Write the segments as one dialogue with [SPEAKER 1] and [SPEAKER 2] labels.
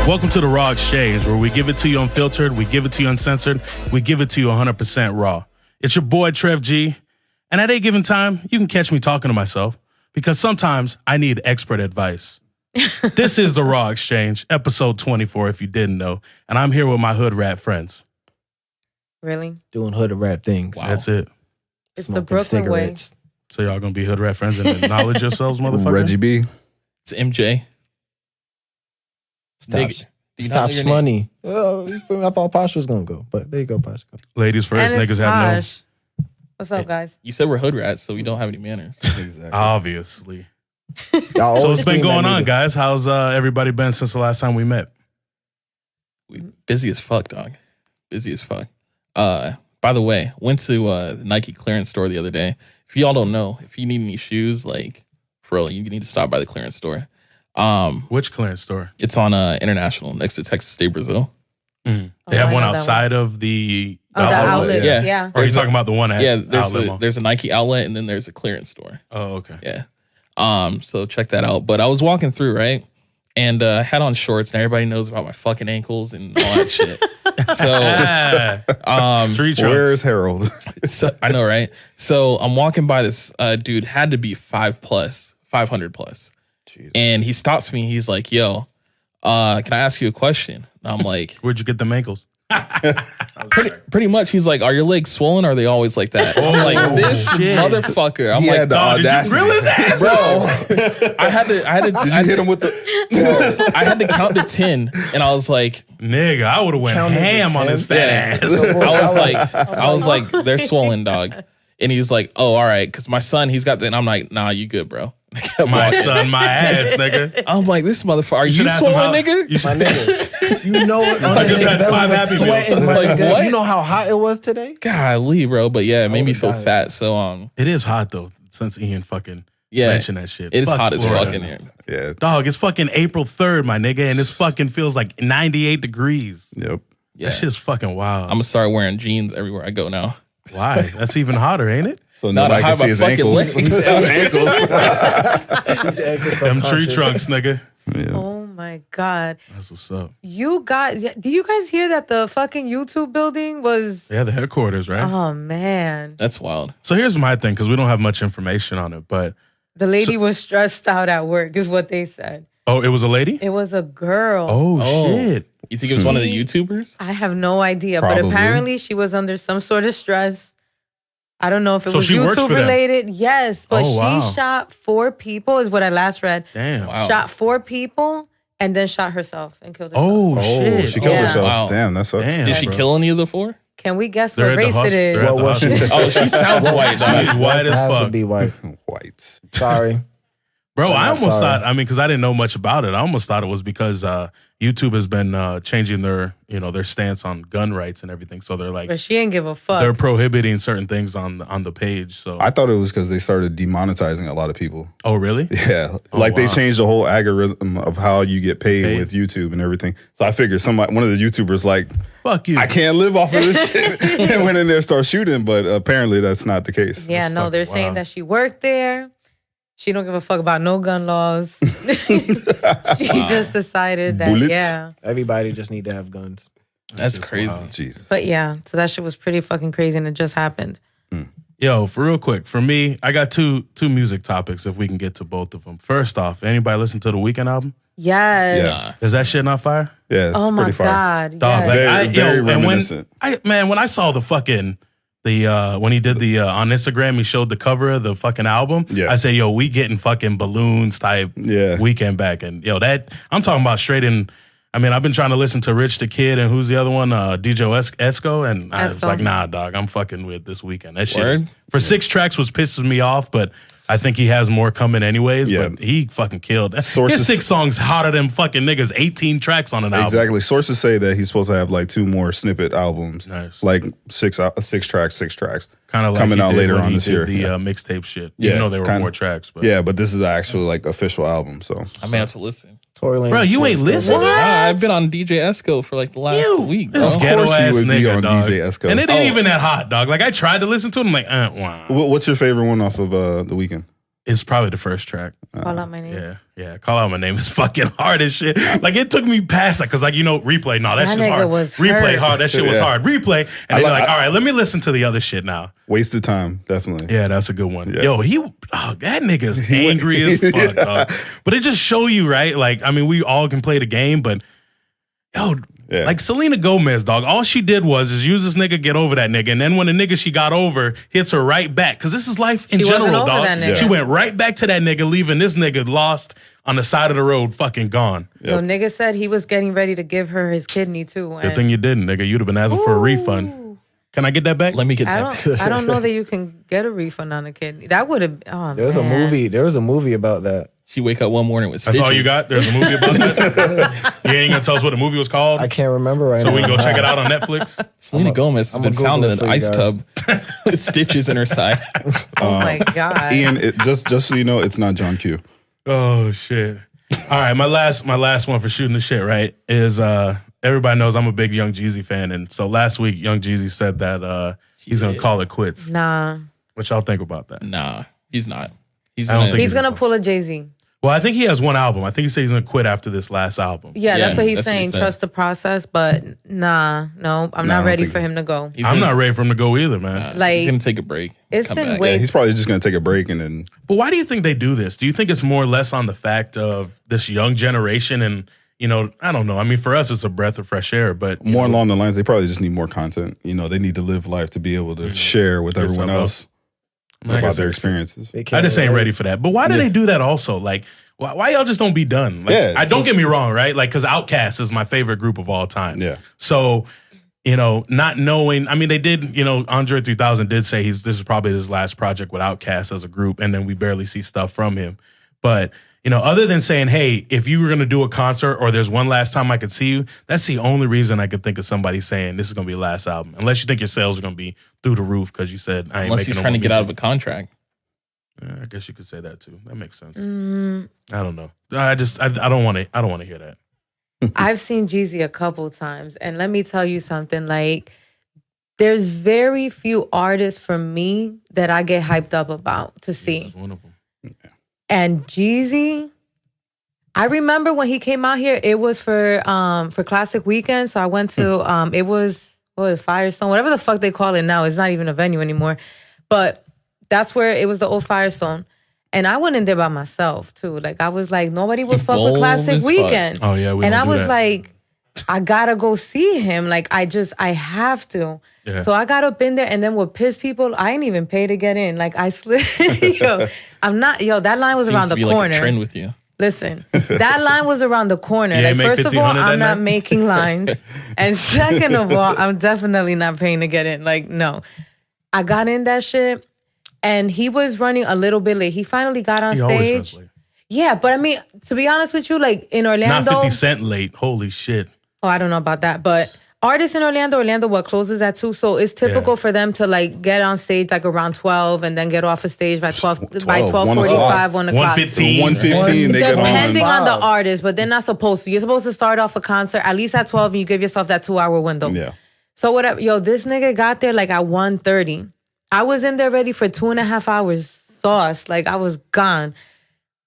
[SPEAKER 1] Welcome to the RawXchange, where we give it to you unfiltered, we give it to you uncensored, we give it to you 100% raw. It's your boy, Trev G. And at any given time, you can catch me talking to myself because sometimes I need expert advice. This is the RawXchange, episode 24, if you didn't know. And I'm here with my hood rat friends.
[SPEAKER 2] Really?
[SPEAKER 3] Doing hood rat things.
[SPEAKER 1] Wow. That's it.
[SPEAKER 2] It's the Brooklyn
[SPEAKER 3] cigarettes.
[SPEAKER 2] way.
[SPEAKER 1] So y'all gonna be hood rat friends and acknowledge yourselves, motherfucker?
[SPEAKER 4] Reggie B.
[SPEAKER 5] It's MJ.
[SPEAKER 3] Stops money. Oh, you feel me? I thought Posh was gonna go, but there you go, Posh.
[SPEAKER 1] Ladies first,
[SPEAKER 2] And it's
[SPEAKER 1] niggas have no.
[SPEAKER 2] Posh. What's up, guys?
[SPEAKER 5] You said we're hood rats, so we don't have any manners.
[SPEAKER 4] Exactly.
[SPEAKER 1] Obviously.
[SPEAKER 3] Y'all
[SPEAKER 1] So
[SPEAKER 3] always
[SPEAKER 1] what's been
[SPEAKER 3] scream at
[SPEAKER 1] going
[SPEAKER 3] me
[SPEAKER 1] on,
[SPEAKER 3] to-
[SPEAKER 1] guys? How's everybody been since the last time we met?
[SPEAKER 5] We busy as fuck, dog. Busy as fuck. By the way, went to the Nike clearance store the other day. If y'all don't know, if you need any shoes, like for real, you need to stop by the clearance store.
[SPEAKER 1] Which clearance store?
[SPEAKER 5] It's on International next to Texas State Brazil.
[SPEAKER 1] They
[SPEAKER 2] Oh,
[SPEAKER 1] have
[SPEAKER 2] I
[SPEAKER 1] one
[SPEAKER 2] know that
[SPEAKER 1] outside of the
[SPEAKER 2] Oh, the outlet.
[SPEAKER 5] yeah.
[SPEAKER 2] Yeah.
[SPEAKER 1] Or are you talking about the one at
[SPEAKER 5] There's
[SPEAKER 1] Outlet Mall?
[SPEAKER 5] there's a Nike outlet and then there's a clearance store.
[SPEAKER 1] Oh, okay.
[SPEAKER 5] Yeah. So check that out. But I was walking through, right? And I had on shorts and everybody knows about my fucking ankles and all that shit. So
[SPEAKER 1] Tree trunks.
[SPEAKER 4] Where's Harold?
[SPEAKER 5] I know, right? So I'm walking by this dude, had to be 500 plus.
[SPEAKER 4] Jesus.
[SPEAKER 5] And he stops me. He's like, yo, can I ask you a question? And I'm like,
[SPEAKER 1] Where'd you get them ankles?
[SPEAKER 5] pretty much. He's like, are your legs swollen? Or are they always like that? I'm like, this
[SPEAKER 1] shit.
[SPEAKER 5] motherfucker. I'm
[SPEAKER 4] He
[SPEAKER 5] like,
[SPEAKER 4] had the
[SPEAKER 1] Dog, did you
[SPEAKER 4] audacity.
[SPEAKER 1] grill his ass?
[SPEAKER 5] bro, I had to
[SPEAKER 4] Did you hit him with the?
[SPEAKER 5] I had to count to 10. And I was like,
[SPEAKER 1] Nigga, I would have went
[SPEAKER 3] Counted to
[SPEAKER 1] ham on
[SPEAKER 3] 10?
[SPEAKER 1] his fat ass.
[SPEAKER 5] I was like, they're swollen, dog. And he's like, oh, all right. Cause my son, he's got the, and I'm like, nah, you good, bro. I kept
[SPEAKER 1] My
[SPEAKER 5] walking.
[SPEAKER 1] son, my ass, nigga.
[SPEAKER 5] I'm like, this motherfucker, are you
[SPEAKER 1] should ask him
[SPEAKER 5] swollen,
[SPEAKER 1] how-
[SPEAKER 5] nigga?
[SPEAKER 1] You should,
[SPEAKER 3] My nigga, you know what?
[SPEAKER 1] I just had 5 Happy Meals.
[SPEAKER 3] Sweating, my
[SPEAKER 5] Like,
[SPEAKER 3] nigga.
[SPEAKER 5] what?
[SPEAKER 3] You know how hot it was today?
[SPEAKER 5] Golly, bro. But yeah, it made me
[SPEAKER 3] would've
[SPEAKER 5] feel
[SPEAKER 3] died.
[SPEAKER 5] fat. So,
[SPEAKER 1] it is hot though, since Ian fucking
[SPEAKER 5] yeah,
[SPEAKER 1] mentioned that shit.
[SPEAKER 5] it is
[SPEAKER 1] Fuck
[SPEAKER 5] hot as
[SPEAKER 1] Florida.
[SPEAKER 5] fuck in here.
[SPEAKER 4] Yeah.
[SPEAKER 1] Dog, it's fucking April 3rd, my nigga, and it's fucking feels like 98 degrees.
[SPEAKER 4] Yep.
[SPEAKER 5] Yeah.
[SPEAKER 1] That shit's fucking wild.
[SPEAKER 5] I'm gonna start wearing jeans everywhere I go now.
[SPEAKER 1] Why? That's even hotter, ain't it?
[SPEAKER 4] So
[SPEAKER 5] Not
[SPEAKER 4] nobody
[SPEAKER 5] to
[SPEAKER 4] can
[SPEAKER 5] hide
[SPEAKER 4] see
[SPEAKER 5] my
[SPEAKER 4] his
[SPEAKER 5] fucking
[SPEAKER 4] ankles.
[SPEAKER 5] legs.
[SPEAKER 4] His ankles.
[SPEAKER 1] Them tree trunks, nigga.
[SPEAKER 4] Yeah.
[SPEAKER 2] Oh my God.
[SPEAKER 1] That's what's up.
[SPEAKER 2] You guys, do you guys hear that the fucking YouTube building was,
[SPEAKER 1] Yeah, the headquarters, right?
[SPEAKER 2] oh man.
[SPEAKER 5] That's wild.
[SPEAKER 1] So here's my thing, because we don't have much information on it, but
[SPEAKER 2] The lady was stressed out at work is what they said.
[SPEAKER 1] oh, it was a lady?
[SPEAKER 2] It was a girl.
[SPEAKER 1] Oh,
[SPEAKER 5] Oh.
[SPEAKER 1] shit.
[SPEAKER 5] You think it was one of the YouTubers?
[SPEAKER 2] I have no idea, but
[SPEAKER 4] Probably.
[SPEAKER 2] apparently she was under some sort of stress. I don't know if it
[SPEAKER 1] So
[SPEAKER 2] was
[SPEAKER 1] she works
[SPEAKER 2] YouTube
[SPEAKER 1] for them?
[SPEAKER 2] related. Yes, but
[SPEAKER 1] Oh, wow.
[SPEAKER 2] she shot 4 people is what I last read.
[SPEAKER 1] Damn.
[SPEAKER 5] Wow.
[SPEAKER 2] Shot 4 people and then shot herself and killed herself.
[SPEAKER 1] Oh,
[SPEAKER 4] Oh,
[SPEAKER 1] shit.
[SPEAKER 4] she killed
[SPEAKER 2] Yeah.
[SPEAKER 4] herself.
[SPEAKER 5] Wow.
[SPEAKER 4] Damn, that sucks.
[SPEAKER 1] Damn.
[SPEAKER 5] Did she
[SPEAKER 1] bro.
[SPEAKER 5] kill any of the 4?
[SPEAKER 2] Can we guess
[SPEAKER 1] They're
[SPEAKER 2] what
[SPEAKER 1] at the
[SPEAKER 2] race it
[SPEAKER 1] hosp-
[SPEAKER 2] is?
[SPEAKER 1] they're at
[SPEAKER 3] What
[SPEAKER 1] the
[SPEAKER 3] was she?
[SPEAKER 1] hospital.
[SPEAKER 5] Oh, she sounds white, dog.
[SPEAKER 1] She's white as
[SPEAKER 3] has
[SPEAKER 1] fuck.
[SPEAKER 3] to be white.
[SPEAKER 4] White.
[SPEAKER 3] Sorry.
[SPEAKER 1] Bro,
[SPEAKER 3] I'm
[SPEAKER 1] I
[SPEAKER 3] not
[SPEAKER 1] almost
[SPEAKER 3] sorry.
[SPEAKER 1] thought, I mean, because I didn't know much about it. I almost thought it was because YouTube has been changing their, their stance on gun rights and everything. So they're like,
[SPEAKER 2] But she didn't give a fuck.
[SPEAKER 1] they're prohibiting certain things on the page. So,
[SPEAKER 4] I thought it was because they started demonetizing a lot of people.
[SPEAKER 1] oh, really?
[SPEAKER 4] Yeah,
[SPEAKER 1] Oh,
[SPEAKER 4] like they
[SPEAKER 1] wow.
[SPEAKER 4] changed the whole algorithm of how you get paid with YouTube and everything. So I figured one of the YouTubers like,
[SPEAKER 1] Fuck you.
[SPEAKER 4] I can't live off of this shit, and went in there and started shooting. But apparently that's not the case.
[SPEAKER 2] yeah, no, they're
[SPEAKER 1] fucking
[SPEAKER 2] saying
[SPEAKER 1] wild.
[SPEAKER 2] that she worked there. She don't give a fuck about no gun laws. She just decided that,
[SPEAKER 4] Bullets?
[SPEAKER 2] yeah.
[SPEAKER 3] Everybody just need to have guns.
[SPEAKER 5] That's crazy.
[SPEAKER 4] Jesus.
[SPEAKER 2] But yeah, so that shit was pretty fucking crazy and it just happened.
[SPEAKER 1] Yo, for real quick, for me, I got two music topics if we can get to both of them. First off, anybody listen to the Weeknd album?
[SPEAKER 2] Yes.
[SPEAKER 5] Yeah.
[SPEAKER 1] Is that shit not fire?
[SPEAKER 4] Yeah, it's
[SPEAKER 2] Oh my
[SPEAKER 4] pretty fire.
[SPEAKER 2] God.
[SPEAKER 1] Dog,
[SPEAKER 2] yes.
[SPEAKER 4] Very
[SPEAKER 1] and when
[SPEAKER 4] reminiscent.
[SPEAKER 1] when I saw the fucking when he did the on Instagram, he showed the cover of the fucking album.
[SPEAKER 4] Yeah.
[SPEAKER 1] I said, yo, we getting fucking balloons type Weekend back, and yo, that I'm talking about straight in. I mean, I've been trying to listen to Rich the Kid and who's the other one, DJ Esco, and I was
[SPEAKER 2] Esco.
[SPEAKER 1] like, nah, dog, I'm fucking with this Weekend. That shit
[SPEAKER 5] Word?
[SPEAKER 1] is, for 6 tracks, which pisses me off, but I think he has more coming anyways,
[SPEAKER 4] Yeah.
[SPEAKER 1] but he fucking killed.
[SPEAKER 4] Sources-
[SPEAKER 1] His 6 songs hotter than fucking niggas 18 tracks on an album.
[SPEAKER 4] Exactly. Sources say that he's supposed to have like 2 more snippet albums.
[SPEAKER 1] Nice.
[SPEAKER 4] Like 6 tracks.
[SPEAKER 1] Kind of like
[SPEAKER 4] coming
[SPEAKER 1] he
[SPEAKER 4] out
[SPEAKER 1] did
[SPEAKER 4] later
[SPEAKER 1] when
[SPEAKER 4] on
[SPEAKER 1] he
[SPEAKER 4] this
[SPEAKER 1] did
[SPEAKER 4] year.
[SPEAKER 1] the
[SPEAKER 4] Yeah.
[SPEAKER 1] mixtape shit.
[SPEAKER 4] Yeah,
[SPEAKER 1] Even though there were
[SPEAKER 4] kinda.
[SPEAKER 1] more tracks. But
[SPEAKER 4] Yeah, but this is actually like official album. So
[SPEAKER 5] I may have to listen.
[SPEAKER 3] Tory Lanez
[SPEAKER 1] Bro, you
[SPEAKER 3] shit
[SPEAKER 1] ain't
[SPEAKER 3] is
[SPEAKER 1] listening?
[SPEAKER 3] good.
[SPEAKER 5] Nah, I've been on DJ Esco for like the last week, bro.
[SPEAKER 1] This ghetto
[SPEAKER 4] course you
[SPEAKER 1] ass
[SPEAKER 4] would be
[SPEAKER 1] nigga,
[SPEAKER 4] on
[SPEAKER 1] dog.
[SPEAKER 4] DJ Esco.
[SPEAKER 1] And it ain't
[SPEAKER 4] Oh.
[SPEAKER 1] even that hot, dog. Like I tried to listen to it. I'm like, wow.
[SPEAKER 4] What's your favorite one off of The Weeknd?
[SPEAKER 1] It's probably the first track.
[SPEAKER 2] Call out my name.
[SPEAKER 1] Yeah. Call out my name is fucking hard as shit. Like it took me past like, cause like replay. No, that
[SPEAKER 2] That
[SPEAKER 1] shit's
[SPEAKER 2] nigga
[SPEAKER 1] hard.
[SPEAKER 2] was
[SPEAKER 1] Replay
[SPEAKER 2] hurt.
[SPEAKER 1] hard. That shit was
[SPEAKER 4] Yeah.
[SPEAKER 1] hard. Replay. And
[SPEAKER 4] I
[SPEAKER 1] then
[SPEAKER 4] like-
[SPEAKER 1] like, all right, let me listen to the other shit now.
[SPEAKER 4] Wasted Time, definitely.
[SPEAKER 1] Yeah, that's a good one.
[SPEAKER 4] Yeah.
[SPEAKER 1] Yo, that nigga's angry as fuck, dog. But it just show you, right? Like, I mean, we all can play the game, but yo,
[SPEAKER 4] Yeah.
[SPEAKER 1] like Selena Gomez, dog, all she did was use this nigga, get over that nigga. And then when the nigga she got over hits her right back, because this is life in
[SPEAKER 2] She wasn't
[SPEAKER 1] general,
[SPEAKER 2] over
[SPEAKER 1] dog.
[SPEAKER 2] that nigga.
[SPEAKER 1] She went right back to that nigga, leaving this nigga lost on the side of the road, fucking gone.
[SPEAKER 2] Yo, nigga said he was getting ready to give her his kidney too.
[SPEAKER 1] Good thing you didn't, nigga. You'd have been asking for a refund. Can I get that back?
[SPEAKER 5] Let me get
[SPEAKER 2] I
[SPEAKER 5] that.
[SPEAKER 2] don't. I don't know that you can get a refund on a kidney. That would have. Oh,
[SPEAKER 3] There was a
[SPEAKER 2] man.
[SPEAKER 3] movie. There was a movie about that.
[SPEAKER 5] She wake up one morning with
[SPEAKER 1] That's
[SPEAKER 5] stitches.
[SPEAKER 1] all you got? There's a movie about that? You ain't gonna tell us what the movie was called?
[SPEAKER 3] I can't remember right
[SPEAKER 1] So
[SPEAKER 3] now.
[SPEAKER 1] we can go check it out on Netflix?
[SPEAKER 5] Selena Gomez has
[SPEAKER 3] I'ma
[SPEAKER 5] been found
[SPEAKER 3] Google
[SPEAKER 5] in
[SPEAKER 3] it
[SPEAKER 5] an
[SPEAKER 3] for you
[SPEAKER 5] ice
[SPEAKER 3] guys.
[SPEAKER 5] tub with stitches in her side.
[SPEAKER 2] Oh my god.
[SPEAKER 4] Ian, just so you know, it's not John Q.
[SPEAKER 1] Oh shit! All right, my last one for shooting the shit right is everybody knows I'm a big Young Jeezy fan, and so last week Young Jeezy said that he's gonna call it quits.
[SPEAKER 2] Nah.
[SPEAKER 1] What y'all think about that?
[SPEAKER 5] Nah, he's not. He's
[SPEAKER 1] I don't
[SPEAKER 5] gonna,
[SPEAKER 1] think
[SPEAKER 2] He's gonna pull a Jay-Z.
[SPEAKER 1] Well, I think he has one album. I think he said he's gonna quit after this last album.
[SPEAKER 2] Yeah, that's what he's
[SPEAKER 5] that's what he
[SPEAKER 2] saying.
[SPEAKER 5] said.
[SPEAKER 2] Trust the process, but no,
[SPEAKER 4] I
[SPEAKER 2] I'm not
[SPEAKER 4] don't
[SPEAKER 2] ready
[SPEAKER 4] think
[SPEAKER 2] for
[SPEAKER 4] so.
[SPEAKER 2] him to go.
[SPEAKER 5] he's
[SPEAKER 1] I'm
[SPEAKER 5] gonna-
[SPEAKER 1] not ready for him to go either, man.
[SPEAKER 2] Like,
[SPEAKER 5] he's gonna take a break.
[SPEAKER 2] it's
[SPEAKER 5] come
[SPEAKER 2] been
[SPEAKER 5] back.
[SPEAKER 2] way-
[SPEAKER 4] Yeah, he's probably just going to take a break and then.
[SPEAKER 1] But why do you think they do this? Do you think it's more or less on the fact of this young generation and, I don't know. I mean, for us, it's a breath of fresh air, but
[SPEAKER 4] More along the lines, they probably just need more content. They need to live life to be able to share with everyone
[SPEAKER 1] yourself
[SPEAKER 4] else
[SPEAKER 1] I guess
[SPEAKER 4] about their
[SPEAKER 1] that's true.
[SPEAKER 4] experiences.
[SPEAKER 3] They
[SPEAKER 1] I
[SPEAKER 3] can't
[SPEAKER 1] just ain't
[SPEAKER 3] relate.
[SPEAKER 1] ready for that. But why do they do that also? Like, why y'all just don't be done? Like,
[SPEAKER 4] Yeah,
[SPEAKER 1] I
[SPEAKER 4] it's
[SPEAKER 1] don't
[SPEAKER 4] just-
[SPEAKER 1] get me wrong, right? Like, because Outkast is my favorite group of all time.
[SPEAKER 4] Yeah.
[SPEAKER 1] So, not knowing, I mean, they did, Andre 3000 did say this is probably his last project with Outkast as a group, and then we barely see stuff from him. But, other than saying, hey, if you were going to do a concert or there's one last time I could see you, that's the only reason I could think of somebody saying this is going to be the last album. Unless you think your sales are going to be through the roof because you said, I ain't
[SPEAKER 5] Unless
[SPEAKER 1] making
[SPEAKER 5] he's
[SPEAKER 1] no
[SPEAKER 5] trying to
[SPEAKER 1] more
[SPEAKER 5] get out of
[SPEAKER 1] music.
[SPEAKER 5] a contract.
[SPEAKER 1] Yeah, I guess you could say that too. That makes sense. I don't know. I don't want to hear that.
[SPEAKER 2] I've seen Jeezy a couple times, and let me tell you something. Like, there's very few artists for me that I get hyped up about to see.
[SPEAKER 1] That's one of them.
[SPEAKER 2] And Jeezy, I remember when he came out here, it was for Classic Weekend. So I went to it was Firestone, whatever the fuck they call it now. It's not even a venue anymore. But that's where it was, the old Firestone. And I went in there by myself too. Like, I was like, nobody would fuck with
[SPEAKER 5] Bold
[SPEAKER 2] Classic
[SPEAKER 5] as fuck.
[SPEAKER 2] Weekend.
[SPEAKER 1] Oh yeah, we
[SPEAKER 2] And
[SPEAKER 1] don't
[SPEAKER 2] I
[SPEAKER 1] do
[SPEAKER 2] was
[SPEAKER 1] that.
[SPEAKER 2] like, I gotta go see him. Like, I have to.
[SPEAKER 1] Yeah.
[SPEAKER 2] So I got up in there, and then what pissed people, I didn't even pay to get in. Like, I slid. That line was
[SPEAKER 5] Seems
[SPEAKER 2] around
[SPEAKER 5] to
[SPEAKER 2] the
[SPEAKER 5] be
[SPEAKER 2] corner.
[SPEAKER 5] like a trend with you.
[SPEAKER 2] Listen, that line was around the corner.
[SPEAKER 1] You
[SPEAKER 2] Like,
[SPEAKER 1] ain't make
[SPEAKER 2] first of all,
[SPEAKER 1] 1,500
[SPEAKER 2] I'm
[SPEAKER 1] that
[SPEAKER 2] not
[SPEAKER 1] night?
[SPEAKER 2] making lines. And second of all, I'm definitely not paying to get in. Like, no. I got in that shit, and he was running a little bit late. He finally got on
[SPEAKER 1] He always
[SPEAKER 2] stage.
[SPEAKER 1] runs late.
[SPEAKER 2] Yeah, but I mean, to be honest with you, like, in
[SPEAKER 1] Not
[SPEAKER 2] Orlando.
[SPEAKER 1] 50 Cent late. Holy shit.
[SPEAKER 2] Oh, I don't know about that. But artists in Orlando what closes at 2. So it's typical
[SPEAKER 1] Yeah.
[SPEAKER 2] for them to like get on stage like around 12 and then get off of stage by 12 by
[SPEAKER 4] 12,
[SPEAKER 2] 12:45, 1 o'clock.
[SPEAKER 1] 1:15.
[SPEAKER 4] 1:15, they get on.
[SPEAKER 2] Depending on the
[SPEAKER 3] 5.
[SPEAKER 2] artist, but they're not supposed to. You're supposed to start off a concert at least at 12 and you give yourself that 2-hour window.
[SPEAKER 4] Yeah.
[SPEAKER 2] So whatever. Yo, this nigga got there like at 1:30. I was in there ready for 2.5 hours sauce. Like, I was gone.